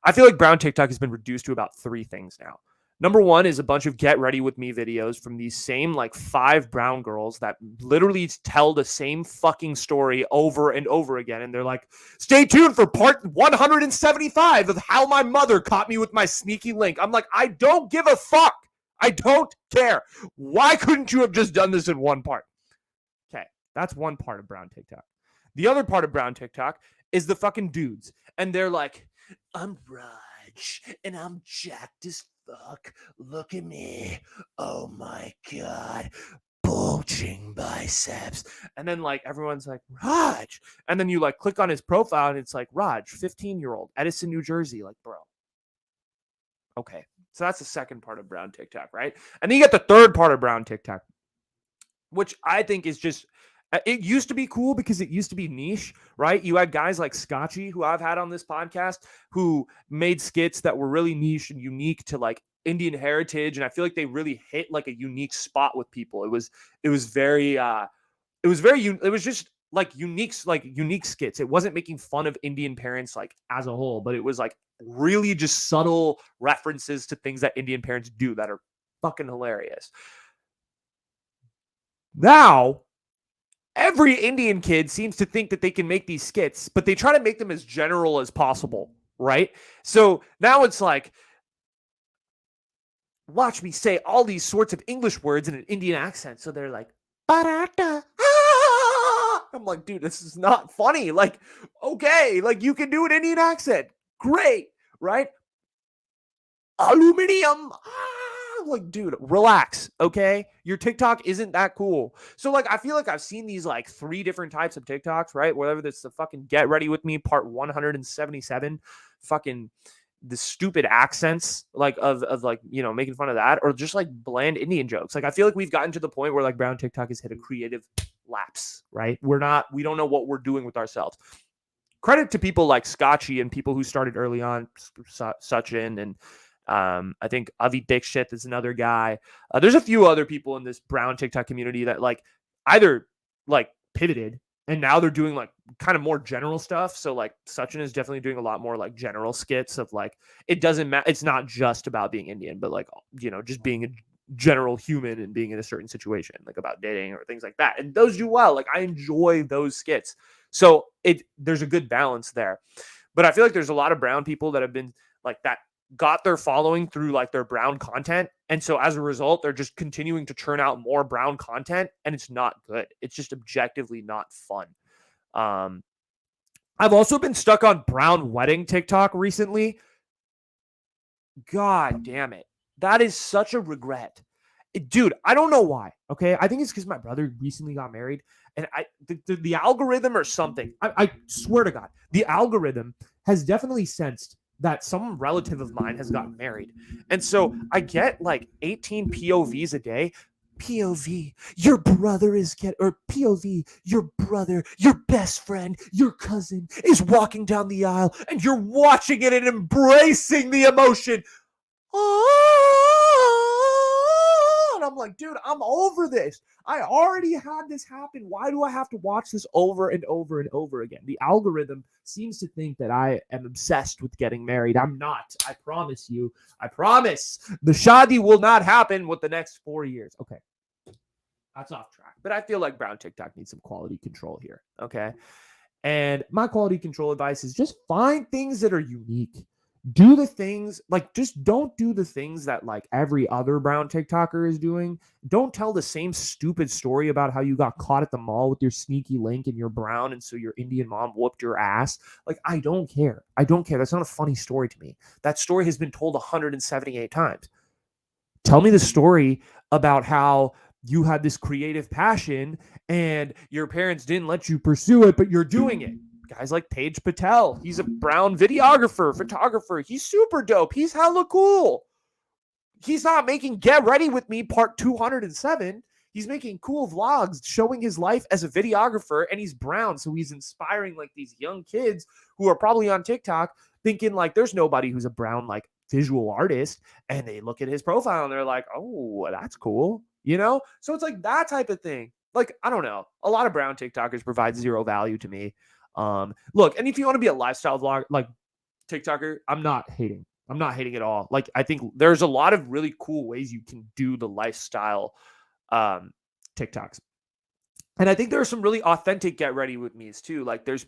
S1: I feel like brown TikTok has been reduced to about 3 things now. Number one is a bunch of get ready with me videos from these same like 5 brown girls that literally tell the same fucking story over and over again. And they're like, stay tuned for part 175 of how my mother caught me with my sneaky link. I'm like, I don't give a fuck. I don't care. Why couldn't you have just done this in one part? Okay, that's one part of brown TikTok. The other part of brown TikTok is the fucking dudes. And they're like, I'm Raj and I'm jacked as fuck. Look at me. Oh my God. Bulging biceps. And then like everyone's like, Raj. And then you like click on his profile and it's like, Raj, 15-year-old, Edison, New Jersey. Like, bro. Okay. So that's the second part of brown TikTok, right? And then you get the third part of brown TikTok, which I think is just, it used to be cool because it used to be niche, right? You had guys like Scotchy, who I've had on this podcast, who made skits that were really niche and unique to like Indian heritage. And I feel like they really hit like a unique spot with people. It was just like unique skits. It wasn't making fun of Indian parents like as a whole, but it was like really just subtle references to things that Indian parents do that are fucking hilarious. Now, every Indian kid seems to think that they can make these skits, but they try to make them as general as possible, right? So now it's like, watch me say all these sorts of English words in an Indian accent. So they're like, Barata. I'm like, dude, this is not funny. Like, okay, like you can do an Indian accent. Great, right? Aluminium. Like, dude, relax, okay? Your TikTok isn't that cool. So, like, I feel like I've seen these, like, 3 different types of TikToks, right? Whether it's the fucking Get Ready With Me part 177, fucking the stupid accents, like, of like, you know, making fun of that, or just, like, bland Indian jokes. Like, I feel like we've gotten to the point where, like, brown TikTok has hit a creative lapse, right? We don't know what we're doing with ourselves. Credit to people like Scotchy and people who started early on, Sachin and I think Avi Dixit is another guy. There's a few other people in this brown TikTok community that like either like pivoted and now they're doing like kind of more general stuff. So like Sachin is definitely doing a lot more like general skits of like, it doesn't matter. It's not just about being Indian, but like, you know, just being a general human and being in a certain situation, like about dating or things like that. And those do well. Like I enjoy those skits. So there's a good balance there. But I feel like there's a lot of brown people that have been like that, got their following through like their brown content. And so as a result, they're just continuing to churn out more brown content and it's not good. It's just objectively not fun. I've also been stuck on brown wedding TikTok recently. God damn it. That is such a regret. Dude, I don't know why. Okay. I think it's because my brother recently got married and the algorithm or something. I swear to God, the algorithm has definitely sensed that some relative of mine has gotten married. And so I get like 18 POVs a day. POV, your brother or POV, your brother, your best friend, your cousin is walking down the aisle and you're watching it and embracing the emotion. And I'm like, dude, I'm over this. I already had this happen. Why do I have to watch this over and over and over again? The algorithm seems to think that I am obsessed with getting married. I'm not. I promise you. I promise. The shadi will not happen with the next 4 years. Okay. That's off track. But I feel like brown TikTok needs some quality control here. Okay. And my quality control advice is just find things that are unique. Do the things like, just don't do the things that like every other brown TikToker is doing. Don't tell the same stupid story about how you got caught at the mall with your sneaky link and you're brown and so your Indian mom whooped your ass. Like, I don't care. I don't care. That's not a funny story to me. That story has been told 178 times. Tell me the story about how you had this creative passion and your parents didn't let you pursue it, but you're doing it. Guys like Paige Patel, he's a brown videographer, photographer. He's super dope. He's hella cool. He's not making Get Ready With Me part 207. He's making cool vlogs showing his life as a videographer, and he's brown. So he's inspiring like these young kids who are probably on TikTok thinking like there's nobody who's a brown like visual artist. And they look at his profile and they're like, oh, that's cool. You know? So it's like that type of thing. Like, I don't know. A lot of brown TikTokers provide zero value to me. Look, and if you want to be a lifestyle vlog, like TikToker, I'm not hating. I'm not hating at all. Like, I think there's a lot of really cool ways you can do the lifestyle TikToks. And I think there are some really authentic Get Ready With Me's too. Like there's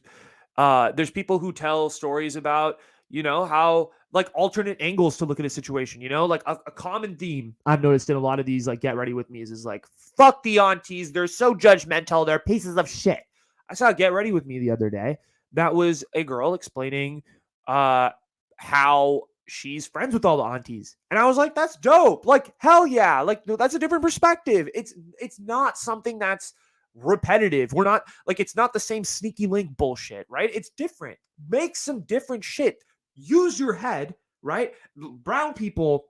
S1: people who tell stories about, you know, how like alternate angles to look at a situation, you know, like a common theme I've noticed in a lot of these like Get Ready With Me's is like, fuck the aunties. They're so judgmental. They're pieces of shit. I saw Get Ready With Me the other day. That was a girl explaining how she's friends with all the aunties. And I was like, that's dope. Like, hell yeah. Like, no, that's a different perspective. It's not something that's repetitive. We're not like, it's not the same sneaky link bullshit, right? It's different. Make some different shit. Use your head, right? Brown people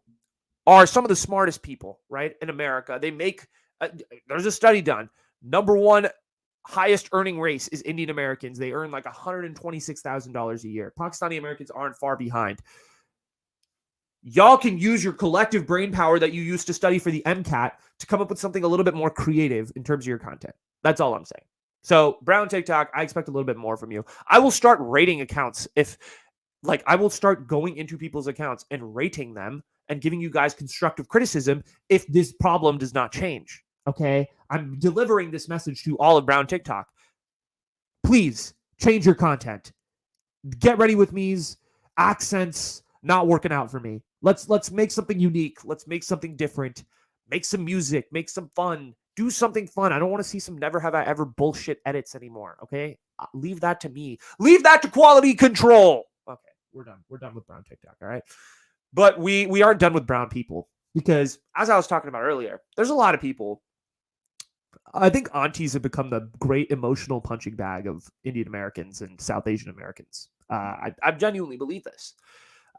S1: are some of the smartest people, right? In America. They make, there's a study done. Number one highest earning race is Indian Americans. They earn like $126,000 a year. Pakistani Americans aren't far behind. Y'all can use your collective brain power that you used to study for the MCAT to come up with something a little bit more creative in terms of your content. That's all I'm saying. So, brown TikTok, I expect a little bit more from you. I will start rating accounts if, like, I will start going into people's accounts and rating them and giving you guys constructive criticism if this problem does not change. Okay? I'm delivering this message to all of brown TikTok. Please change your content. Get Ready With Me's accents not working out for me. Let's make something unique. Let's make something different. Make some music. Make some fun. Do something fun. I don't want to see some Never Have I Ever bullshit edits anymore. Okay, leave that to me. Leave that to quality control. Okay, we're done. We're done with brown TikTok. All right, but we aren't done with brown people because, as I was talking about earlier, there's a lot of people. I think aunties have become the great emotional punching bag of Indian Americans and South Asian Americans. I genuinely believe this.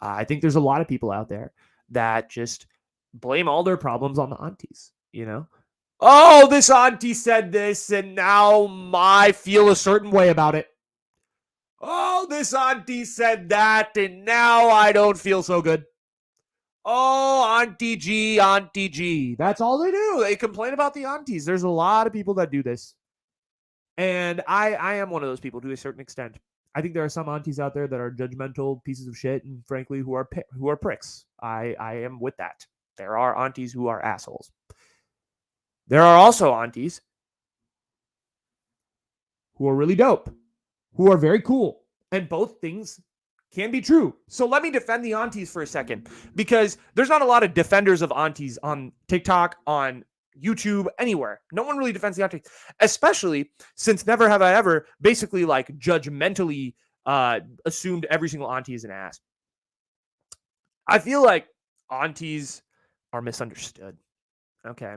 S1: I think there's a lot of people out there that just blame all their problems on the aunties, you know? Oh, this auntie said this, and now I feel a certain way about it. Oh, this auntie said that, and now I don't feel so good. Oh, Auntie G, Auntie G. That's all they do. They complain about the aunties. There's a lot of people that do this. And I am one of those people to a certain extent. I think there are some aunties out there that are judgmental pieces of shit, and frankly, who are pricks. I am with that. There are aunties who are assholes. There are also aunties who are really dope, who are very cool, and both things can be true. So let me defend the aunties for a second, because there's not a lot of defenders of aunties on TikTok, on YouTube, anywhere. No one really defends the aunties, especially since Never Have I Ever basically like judgmentally assumed every single auntie is an ass. I feel like aunties are misunderstood. Okay.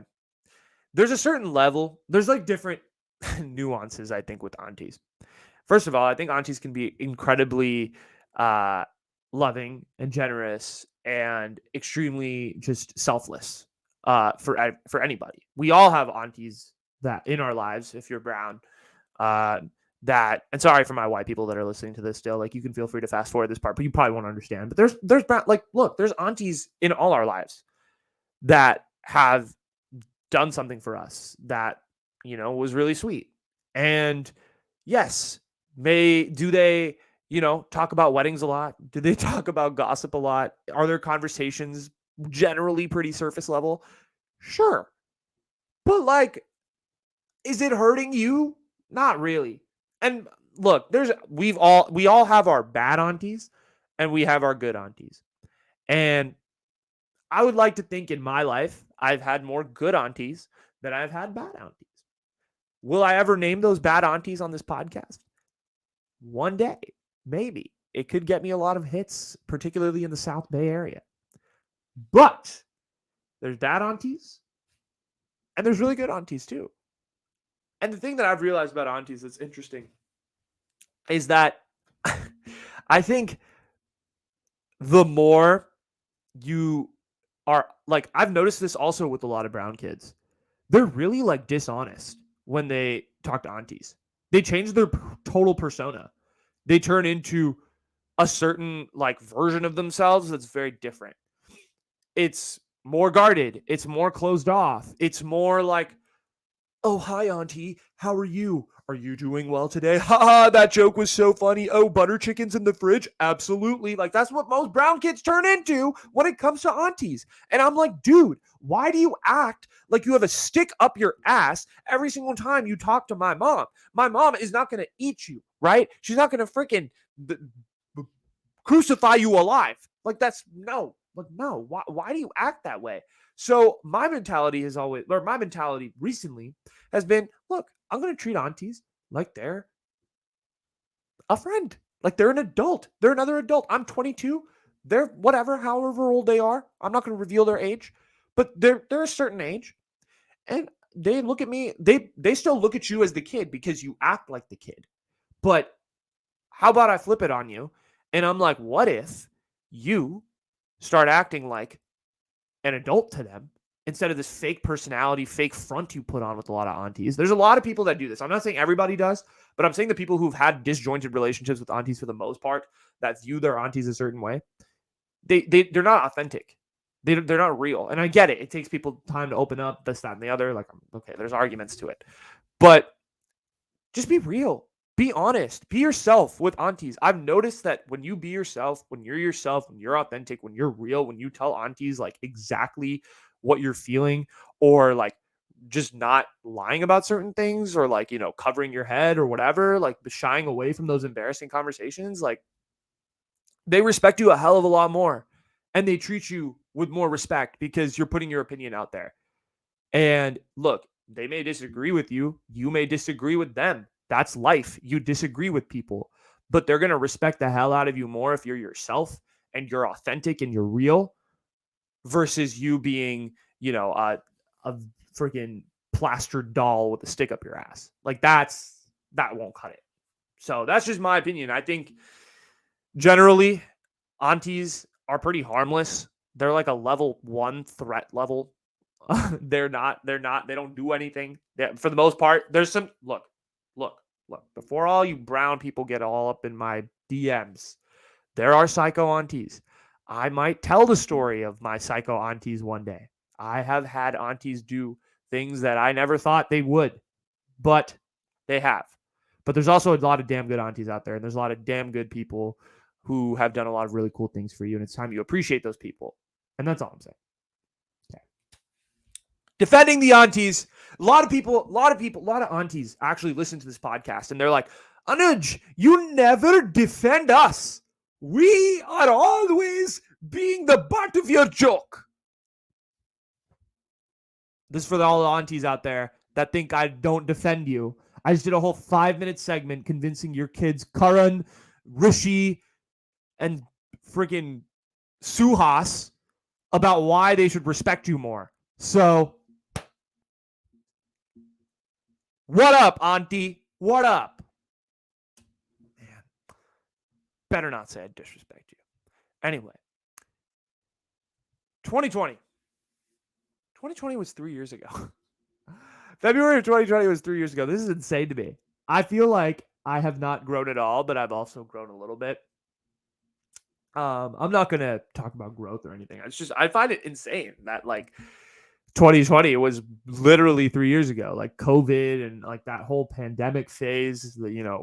S1: There's a certain level, there's like different nuances, I think, with aunties. First of all, I think aunties can be incredibly loving and generous and extremely just selfless for anybody. We all have aunties that in our lives, if you're brown, that, and sorry for my white people that are listening to this still, like, you can feel free to fast forward this part, but you probably won't understand. But there's like, look, there's aunties in all our lives that have done something for us that, you know, was really sweet. And yes, do they, you know, talk about weddings a lot? Do they talk about gossip a lot? Are their conversations generally pretty surface level? Sure. But like, is it hurting you? Not really. And look, we all have our bad aunties, and we have our good aunties. And I would like to think in my life, I've had more good aunties than I've had bad aunties. Will I ever name those bad aunties on this podcast? One day, maybe. It could get me a lot of hits, particularly in the South Bay area. But there's bad aunties and there's really good aunties too. And the thing that I've realized about aunties that's interesting is that I think the more you are like, I've noticed this also with a lot of brown kids. They're really like dishonest when they talk to aunties. They change their total persona. They turn into a certain like version of themselves that's very different. It's more guarded. It's more closed off. It's more like, oh, hi, auntie. How are you? Are you doing well today? Ha, that joke was so funny. Oh, butter chicken's in the fridge? Absolutely. Like, that's what most brown kids turn into when it comes to aunties. And I'm like, dude, why do you act like you have a stick up your ass every single time you talk to my mom? My mom is not going to eat you, right? She's not going to freaking crucify you alive. Like, that's no. Like, no. Why do you act that way? So my mentality recently has been, look, I'm going to treat aunties like they're a friend, like they're an adult. They're another adult. I'm 22. They're whatever, however old they are. I'm not going to reveal their age, but they're a certain age, and they look at me. They still look at you as the kid because you act like the kid. But how about I flip it on you, and I'm like, what if you start acting like an adult to them instead of this fake personality, fake front you put on with a lot of aunties? There's a lot of people that do this. I'm not saying everybody does, but I'm saying the people who've had disjointed relationships with aunties for the most part, that view their aunties a certain way, they're not authentic. They're not real. And I get it. It takes people time to open up, this, that, and the other. Like, okay, there's arguments to it. But just be real. Be honest. Be yourself with aunties. I've noticed that when you be yourself, when you're authentic, when you're real, when you tell aunties like exactly what you're feeling, or like just not lying about certain things, or like, covering your head or whatever, like shying away from those embarrassing conversations, like they respect you a hell of a lot more, and they treat you with more respect because you're putting your opinion out there. And look, they may disagree with you. You may disagree with them. That's life. You disagree with people, but they're going to respect the hell out of you more if you're yourself and you're authentic and you're real, versus you being, a freaking plastered doll with a stick up your ass. Like that won't cut it. So that's just my opinion. I think generally aunties are pretty harmless. They're like a level 1 threat level. They don't do anything. For the most part, there's some look, before all you brown people get all up in my DMs, there are psycho aunties. I might tell the story of my psycho aunties one day. I have had aunties do things that I never thought they would, but they have. But there's also a lot of damn good aunties out there, and there's a lot of damn good people who have done a lot of really cool things for you, and it's time you appreciate those people. And that's all I'm saying. Okay. Defending the aunties. A lot of aunties actually listen to this podcast, and they're like, Anuj, you never defend us. We are always being the butt of your joke. This is for all the aunties out there that think I don't defend you. I just did a whole 5-minute segment convincing your kids, Karan, Rishi, and freaking Suhas, about why they should respect you more. So, what up, auntie? What up? Man, better not say I disrespect you. Anyway, 2020. 2020 was 3 years ago. February of 2020 was 3 years ago. This is insane to me. I feel like I have not grown at all, but I've also grown a little bit. I'm not going to talk about growth or anything. It's just, I find it insane that like 2020 was literally 3 years ago, like COVID and like that whole pandemic phase,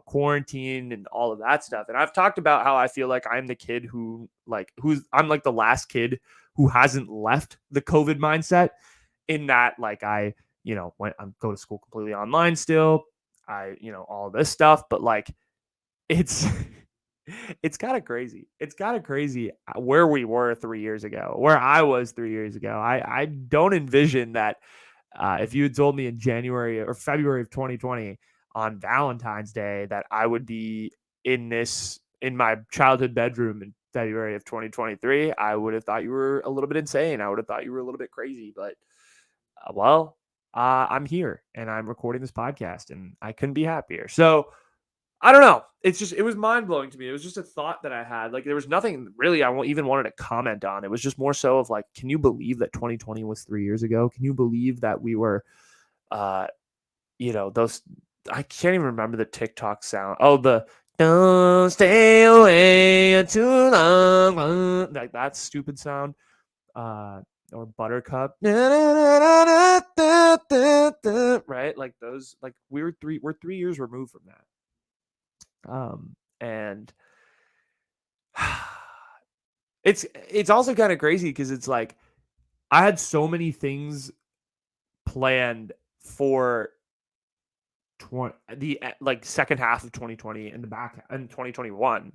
S1: quarantine and all of that stuff. And I've talked about how I feel like I'm the kid I'm like the last kid who hasn't left the COVID mindset, in that like I go to school completely online still. All this stuff, but like it's It's kind of crazy. It's kind of crazy where we were 3 years ago, where I was 3 years ago. I don't envision that if you had told me in January or February of 2020 on Valentine's Day that I would be in my childhood bedroom in February of 2023, I would have thought you were a little bit insane. I would have thought you were a little bit crazy, but I'm here and I'm recording this podcast and I couldn't be happier. So I don't know. It was mind blowing to me. It was just a thought that I had. Like there was nothing really even wanted to comment on. It was just more so of like, can you believe that 2020 was 3 years ago? Can you believe that we were, uh, those, I can't even remember the TikTok sound. Oh, the don't stay away too long. Like that stupid sound. Or Buttercup. Right? Like those, like we're 3 years removed from that. And it's also kind of crazy because it's like I had so many things planned for the like second half of 2020 and the back and 2021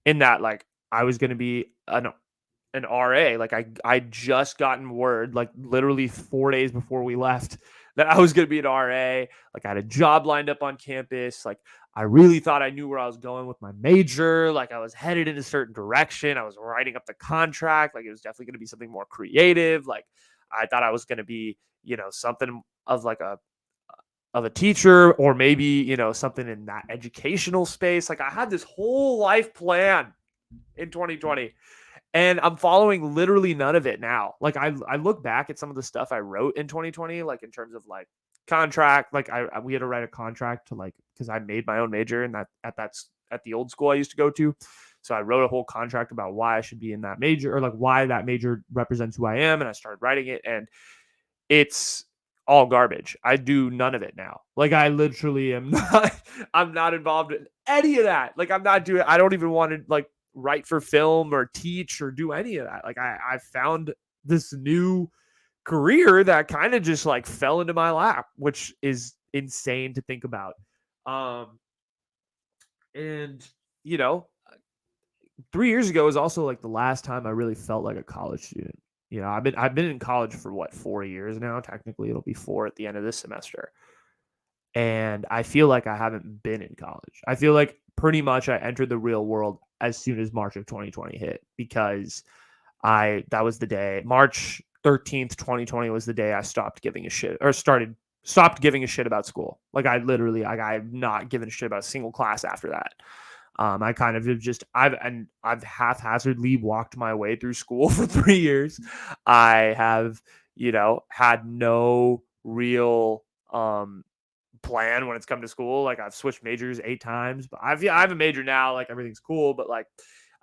S1: in that like I was going to be an RA. Like I just gotten word like literally 4 days before we left that I was going to be an RA. Like I had a job lined up on campus. Like I really thought I knew where I was going with my major. Like I was headed in a certain direction. I was writing up the contract. Like it was definitely going to be something more creative. Like I thought I was going to be, something of like a teacher or maybe, something in that educational space. Like I had this whole life plan in 2020 and I'm following literally none of it now. Like I look back at some of the stuff I wrote in 2020, like in terms of like contract, like we had to write a contract to like, cause I made my own major and that's at the old school I used to go to. So I wrote a whole contract about why I should be in that major or like why that major represents who I am. And I started writing it and it's all garbage. I do none of it now. Like I literally am not, I'm not involved in any of that. Like I'm not doing, I don't even want to like write for film or teach or do any of that. Like I found this new career that kind of just like fell into my lap, which is insane to think about. And you know, 3 years ago is also like the last time I really felt like a college student. I've been in college for what 4 years now. Technically, it'll be 4 at the end of this semester, and I feel like I haven't been in college. I feel like pretty much I entered the real world as soon as March of 2020 hit because that was the day March 13th, 2020 was the day I stopped giving a shit or stopped giving a shit about school. Like I literally like I've not given a shit about a single class after that. I kind of I've haphazardly walked my way through school for 3 years. I have, had no real plan when it's come to school. Like I've switched majors 8 times, but I have a major now. Like everything's cool, but like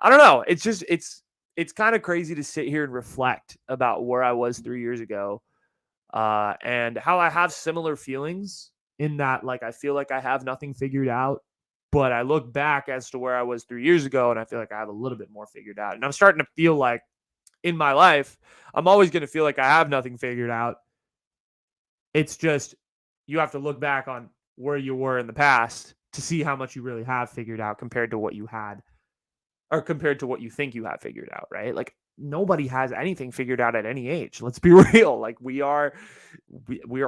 S1: I don't know. It's kind of crazy to sit here and reflect about where I was 3 years ago, and how I have similar feelings in that like I feel like I have nothing figured out. But I look back as to where I was 3 years ago, and I feel like I have a little bit more figured out. And I'm starting to feel like in my life, I'm always going to feel like I have nothing figured out. It's just you have to look back on where you were in the past to see how much you really have figured out compared to what you had or compared to what you think you have figured out, right? Like nobody has anything figured out at any age. Let's be real. Like we are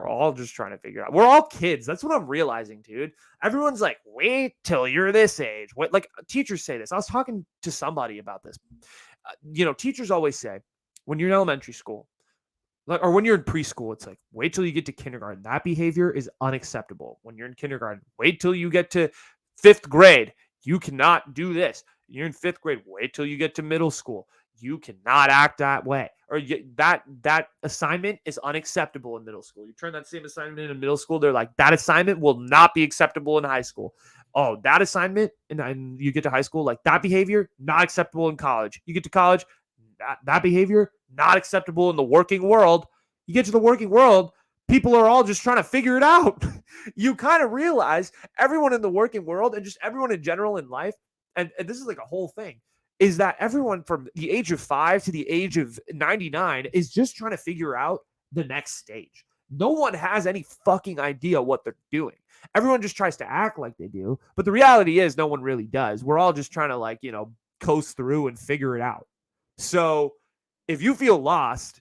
S1: all just trying to figure out. We're all kids. That's what I'm realizing, dude. Everyone's like, wait till you're this age. What like teachers say this. I was talking to somebody about this. Teachers always say when you're in elementary school, like, or when you're in preschool, it's like, wait till you get to kindergarten. That behavior is unacceptable. When you're in kindergarten, wait till you get to fifth grade. You cannot do this. You're in fifth grade. Wait till you get to middle school. You cannot act that way. Or that assignment is unacceptable in middle school. You turn that same assignment in middle school, they're like, that assignment will not be acceptable in high school. Oh, that assignment, and you get to high school, like that behavior, not acceptable in college. You get to college, that behavior, not acceptable in the working world. You get to the working world, people are all just trying to figure it out. You kind of realize everyone in the working world and just everyone in general in life, and this is like a whole thing, is that everyone from the age of 5 to the age of 99 is just trying to figure out the next stage. No one has any fucking idea what they're doing. Everyone just tries to act like they do, but the reality is no one really does. We're all just trying to like, coast through and figure it out. So if you feel lost,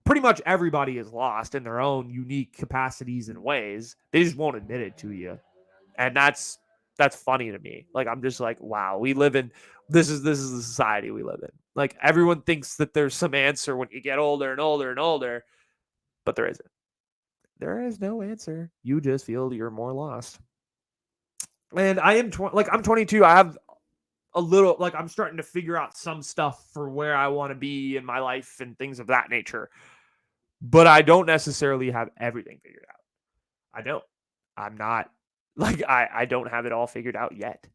S1: pretty much everybody is lost in their own unique capacities and ways. They just won't admit it to you. And that's funny to me. Like I'm just like, wow, we live in this is the society we live in. Like everyone thinks that there's some answer when you get older and older and older, but there isn't. There is no answer. You just feel you're more lost. And I am I'm 22. I have a little like I'm starting to figure out some stuff for where I want to be in my life and things of that nature. But I don't necessarily have everything figured out. I don't. I'm not like I don't have it all figured out yet.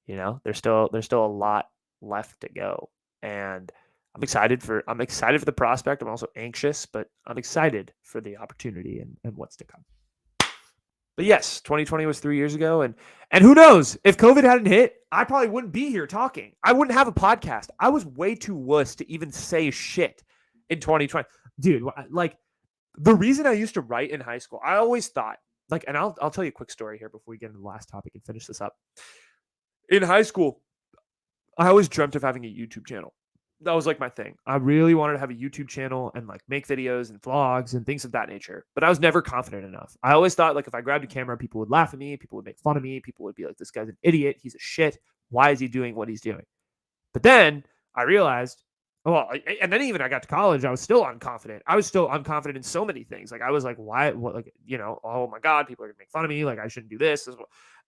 S1: There's still a lot left to go. And I'm excited for the prospect. I'm also anxious, but I'm excited for the opportunity and what's to come. But yes, 2020 was 3 years ago, and who knows if COVID hadn't hit, I probably wouldn't be here talking. I wouldn't have a podcast. I was way too wuss to even say shit in 2020, dude. Like the reason I used to write in high school, I always thought like, and I'll tell you a quick story here before we get into the last topic and finish this up. In high school, I always dreamt of having a YouTube channel. That was like my thing. I really wanted to have a YouTube channel and like make videos and vlogs and things of that nature. But I was never confident enough. I always thought like if I grabbed a camera, people would laugh at me, people would make fun of me, people would be like, this guy's an idiot, he's a shit. Why is he doing what he's doing? But then I realized, and then even I got to college, I was still unconfident. I was still unconfident in so many things. Like I was like, why? What? Like oh my god, people are gonna make fun of me. Like I shouldn't do this.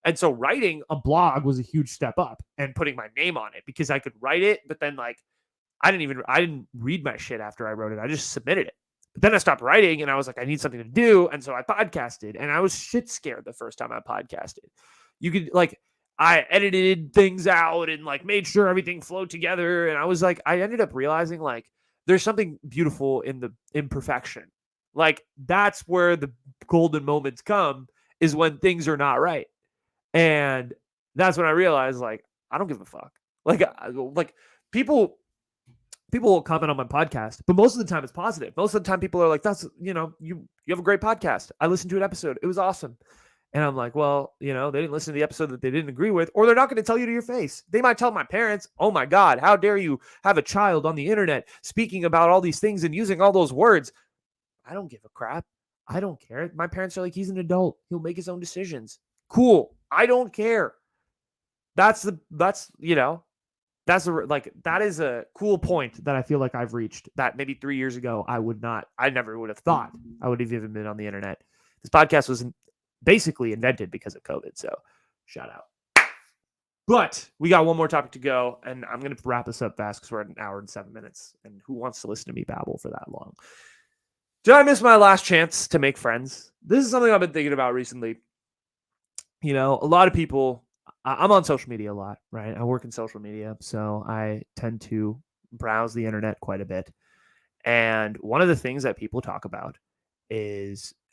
S1: And so writing a blog was a huge step up, and putting my name on it because I could write it, but then like I didn't read my shit after I wrote it. I just submitted it. But then I stopped writing and I was like, I need something to do. And so I podcasted and I was shit scared the first time I podcasted. You could like, I edited things out and like made sure everything flowed together. And I was like, I ended up realizing like there's something beautiful in the imperfection. Like that's where the golden moments come is when things are not right. And that's when I realized like, I don't give a fuck. Like people will comment on my podcast, but most of the time it's positive. Most of the time people are like, that's, you have a great podcast. I listened to an episode. It was awesome. And I'm like, well, they didn't listen to the episode that they didn't agree with, or they're not going to tell you to your face. They might tell my parents, oh my God, how dare you have a child on the internet speaking about all these things and using all those words. I don't give a crap. I don't care. My parents are like, he's an adult. He'll make his own decisions. Cool. I don't care. That is a cool point that I feel like I've reached that maybe 3 years ago I never would have thought I would have even been on the internet. This podcast was basically invented because of COVID. So shout out. But we got one more topic to go, and I'm going to wrap this up fast because we're at an hour and 7 minutes. And who wants to listen to me babble for that long? Did I miss my last chance to make friends? This is something I've been thinking about recently. A lot of people, I'm on social media a lot, right? I work in social media, so I tend to browse the internet quite a bit. And one of the things that people talk about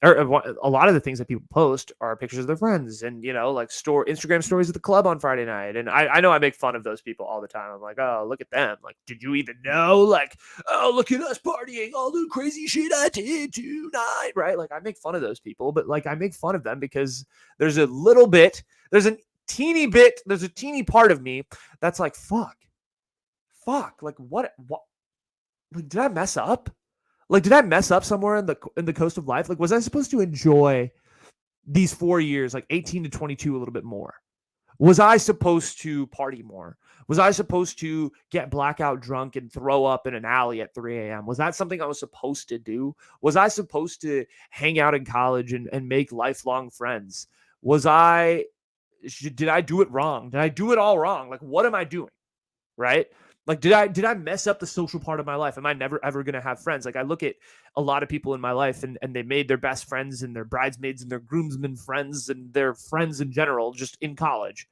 S1: or a lot of the things that people post are pictures of their friends and, like Instagram stories at the club on Friday night. And I know I make fun of those people all the time. I'm like, oh, look at them. Like, did you even know? Like, oh, look at us partying, all the crazy shit I did tonight, right? Like, I make fun of those people, but like, I make fun of them because there's a teeny part of me that's like, fuck, like what, like, did I mess up? Like, did I mess up somewhere in the coast of life? Like, was I supposed to enjoy these 4 years, like 18 to 22, a little bit more? Was I supposed to party more? Was I supposed to get blackout drunk and throw up in an alley at 3 a.m.? Was that something I was supposed to do? Was I supposed to hang out in college and make lifelong friends? Did I do it wrong? Did I do it all wrong? Like, what am I doing? Right? Like, did I mess up the social part of my life? Am I never ever going to have friends? Like, I look at a lot of people in my life and they made their best friends and their bridesmaids and their groomsmen friends and their friends in general just in college.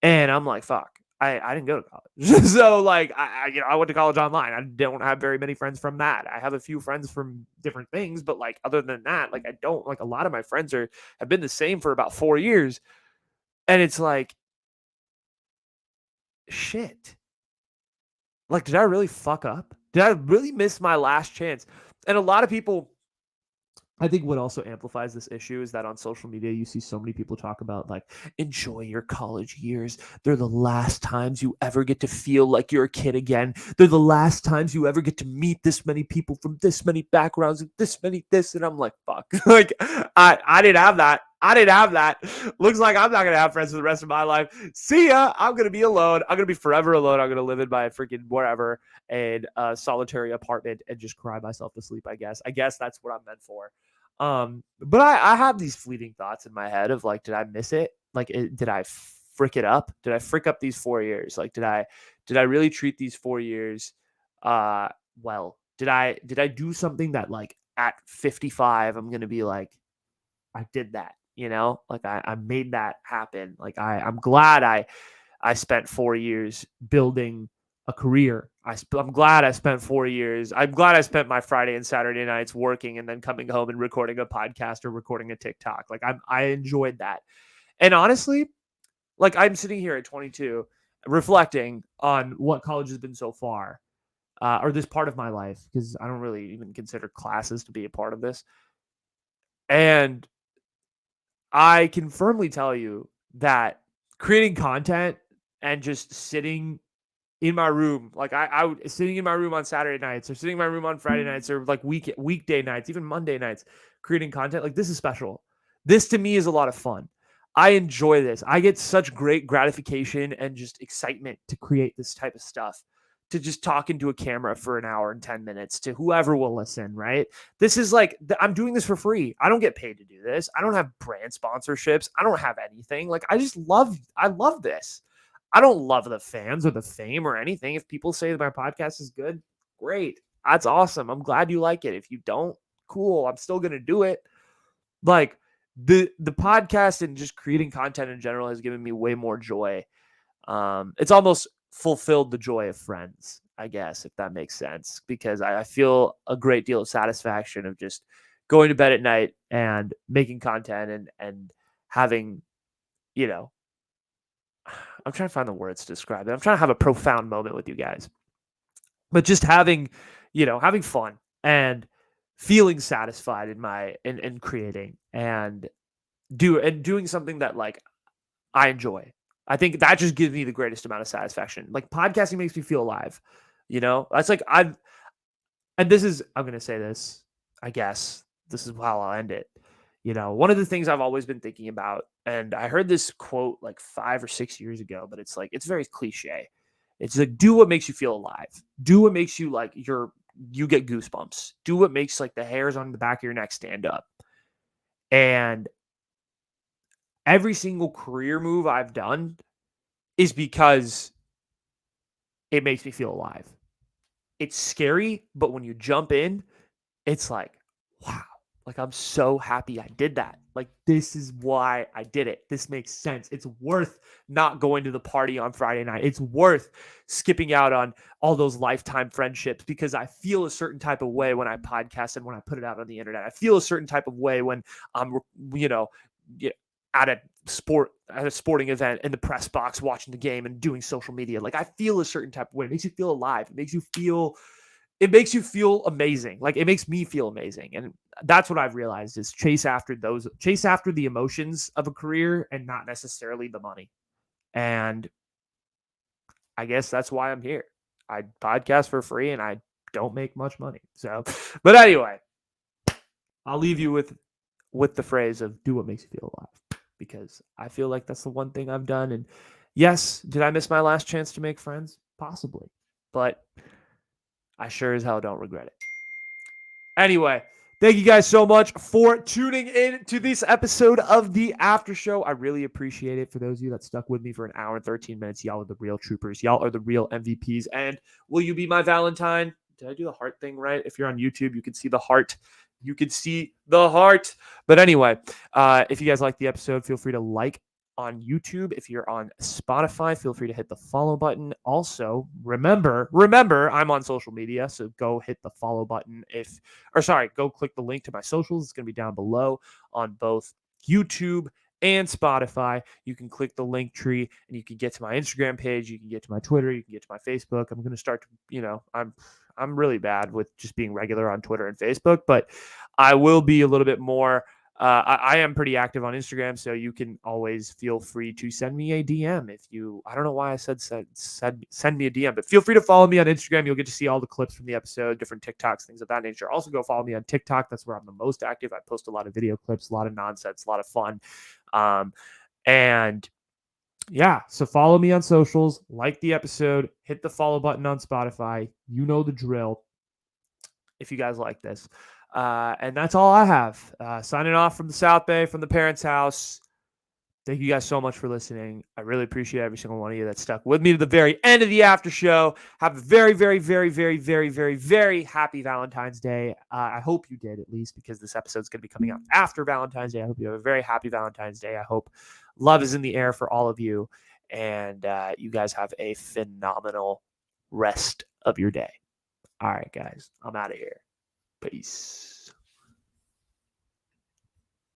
S1: And I'm like, fuck, I didn't go to college. So like, I went to college online. I don't have very many friends from that. I have a few friends from different things, but like, other than that, like, I don't, like, a lot of my friends have been the same for about 4 years. And it's like, shit. Like, did I really fuck up? Did I really miss my last chance? And a lot of people I think what also amplifies this issue is that on social media, you see so many people talk about like, enjoy your college years. They're the last times you ever get to feel like you're a kid again. They're the last times you ever get to meet this many people from this many backgrounds and this many this. And I'm like, fuck. Like, I didn't have that. I didn't have that. Looks like I'm not going to have friends for the rest of my life. See ya. I'm going to be alone. I'm going to be forever alone. I'm going to live in my freaking wherever and solitary apartment and just cry myself to sleep, I guess. I guess that's what I'm meant for. But I have these fleeting thoughts in my head of like, did I miss it? Like, did I frick it up? Did I frick up these 4 years? Like, did I really treat these 4 years, uh, well? Did I do something that like at 55, I'm going to be like, I did that, like I made that happen. Like I'm glad I spent 4 years building a career. I'm glad I spent 4 years. I'm glad I spent my Friday and Saturday nights working and then coming home and recording a podcast or recording a TikTok. Like I enjoyed that. And honestly, like I'm sitting here at 22 reflecting on what college has been so far, or this part of my life, because I don't really even consider classes to be a part of this. And I can firmly tell you that creating content and just sitting in my room, like I would sitting in my room on Saturday nights or sitting in my room on Friday nights or like weekday nights, even Monday nights, creating content, like this is special. This to me is a lot of fun. I enjoy this. I get such great gratification and just excitement to create this type of stuff, to just talk into a camera for an hour and 10 minutes to whoever will listen, right? This is like, I'm doing this for free. I don't get paid to do this. I don't have brand sponsorships. I don't have anything. Like, I love this. I don't love the fans or the fame or anything. If people say that my podcast is good, great. That's awesome. I'm glad you like it. If you don't, cool. I'm still going to do it. Like, the podcast and just creating content in general has given me way more joy. It's almost fulfilled the joy of friends, I guess, if that makes sense, because I feel a great deal of satisfaction of just going to bed at night and making content and having, you know, I'm trying to find the words to describe it. I'm trying to have a profound moment with you guys, but just having, having fun and feeling satisfied in creating and doing something that like I enjoy. I think that just gives me the greatest amount of satisfaction. Like podcasting makes me feel alive. That's like and this is, I'm going to say this, I guess this is how I'll end it. One of the things I've always been thinking about, and I heard this quote like 5 or 6 years ago, but it's like, it's very cliche. It's like, do what makes you feel alive. Do what makes you like you get goosebumps. Do what makes like the hairs on the back of your neck stand up. And every single career move I've done is because it makes me feel alive. It's scary, but when you jump in, it's like, wow, like I'm so happy I did that. Like, this is why I did it. This makes sense. It's worth not going to the party on Friday night. It's worth skipping out on all those lifetime friendships because I feel a certain type of way when I podcast and when I put it out on the internet. I feel a certain type of way when I'm, at a sporting event in the press box watching the game and doing social media. Like, I feel a certain type of way. It makes you feel alive. It makes you feel amazing. Like, it makes me feel amazing. And that's what I've realized is chase after the emotions of a career and not necessarily the money. And I guess that's why I'm here. I podcast for free and I don't make much money. So, but anyway, I'll leave you with the phrase of do what makes you feel alive, because I feel like that's the one thing I've done. And yes, did I miss my last chance to make friends? Possibly. But I sure as hell don't regret it. Anyway, thank you guys so much for tuning in to this episode of the After Show. I really appreciate it. For those of you that stuck with me for an hour and 13 minutes, y'all are the real troopers. Y'all are the real MVPs. And will you be my Valentine? Did I do the heart thing right? If you're on YouTube, you can see the heart. You can see the heart. But anyway, if you guys like the episode, feel free to like on YouTube. If you're on Spotify, feel free to hit the follow button. Also, remember, I'm on social media, so go hit the follow button. Go click the link to my socials. It's going to be down below on both YouTube and Spotify. You can click the link tree and you can get to my Instagram page. You can get to my Twitter. You can get to my Facebook. I'm going to start to, I'm really bad with just being regular on Twitter and Facebook, but I will be a little bit more. I am pretty active on Instagram, so you can always feel free to send me a DM if you. I don't know why I said send me a DM, but feel free to follow me on Instagram. You'll get to see all the clips from the episode, different TikToks, things of that nature. Also, go follow me on TikTok. That's where I'm the most active. I post a lot of video clips, a lot of nonsense, a lot of fun, and yeah. So follow me on socials, like the episode, hit the follow button on Spotify. You know the drill. If you guys like this. And that's all I have. Signing off from the South Bay, from the parents' house. Thank you guys so much for listening. I really appreciate every single one of you that stuck with me to the very end of the after show. Have a very, very, very, very, very, very, very happy Valentine's Day. I hope you did, at least, because this episode is going to be coming out after Valentine's Day. I hope you have a very happy Valentine's Day. I hope love is in the air for all of you. And you guys have a phenomenal rest of your day. All right, guys, I'm out of here. Peace.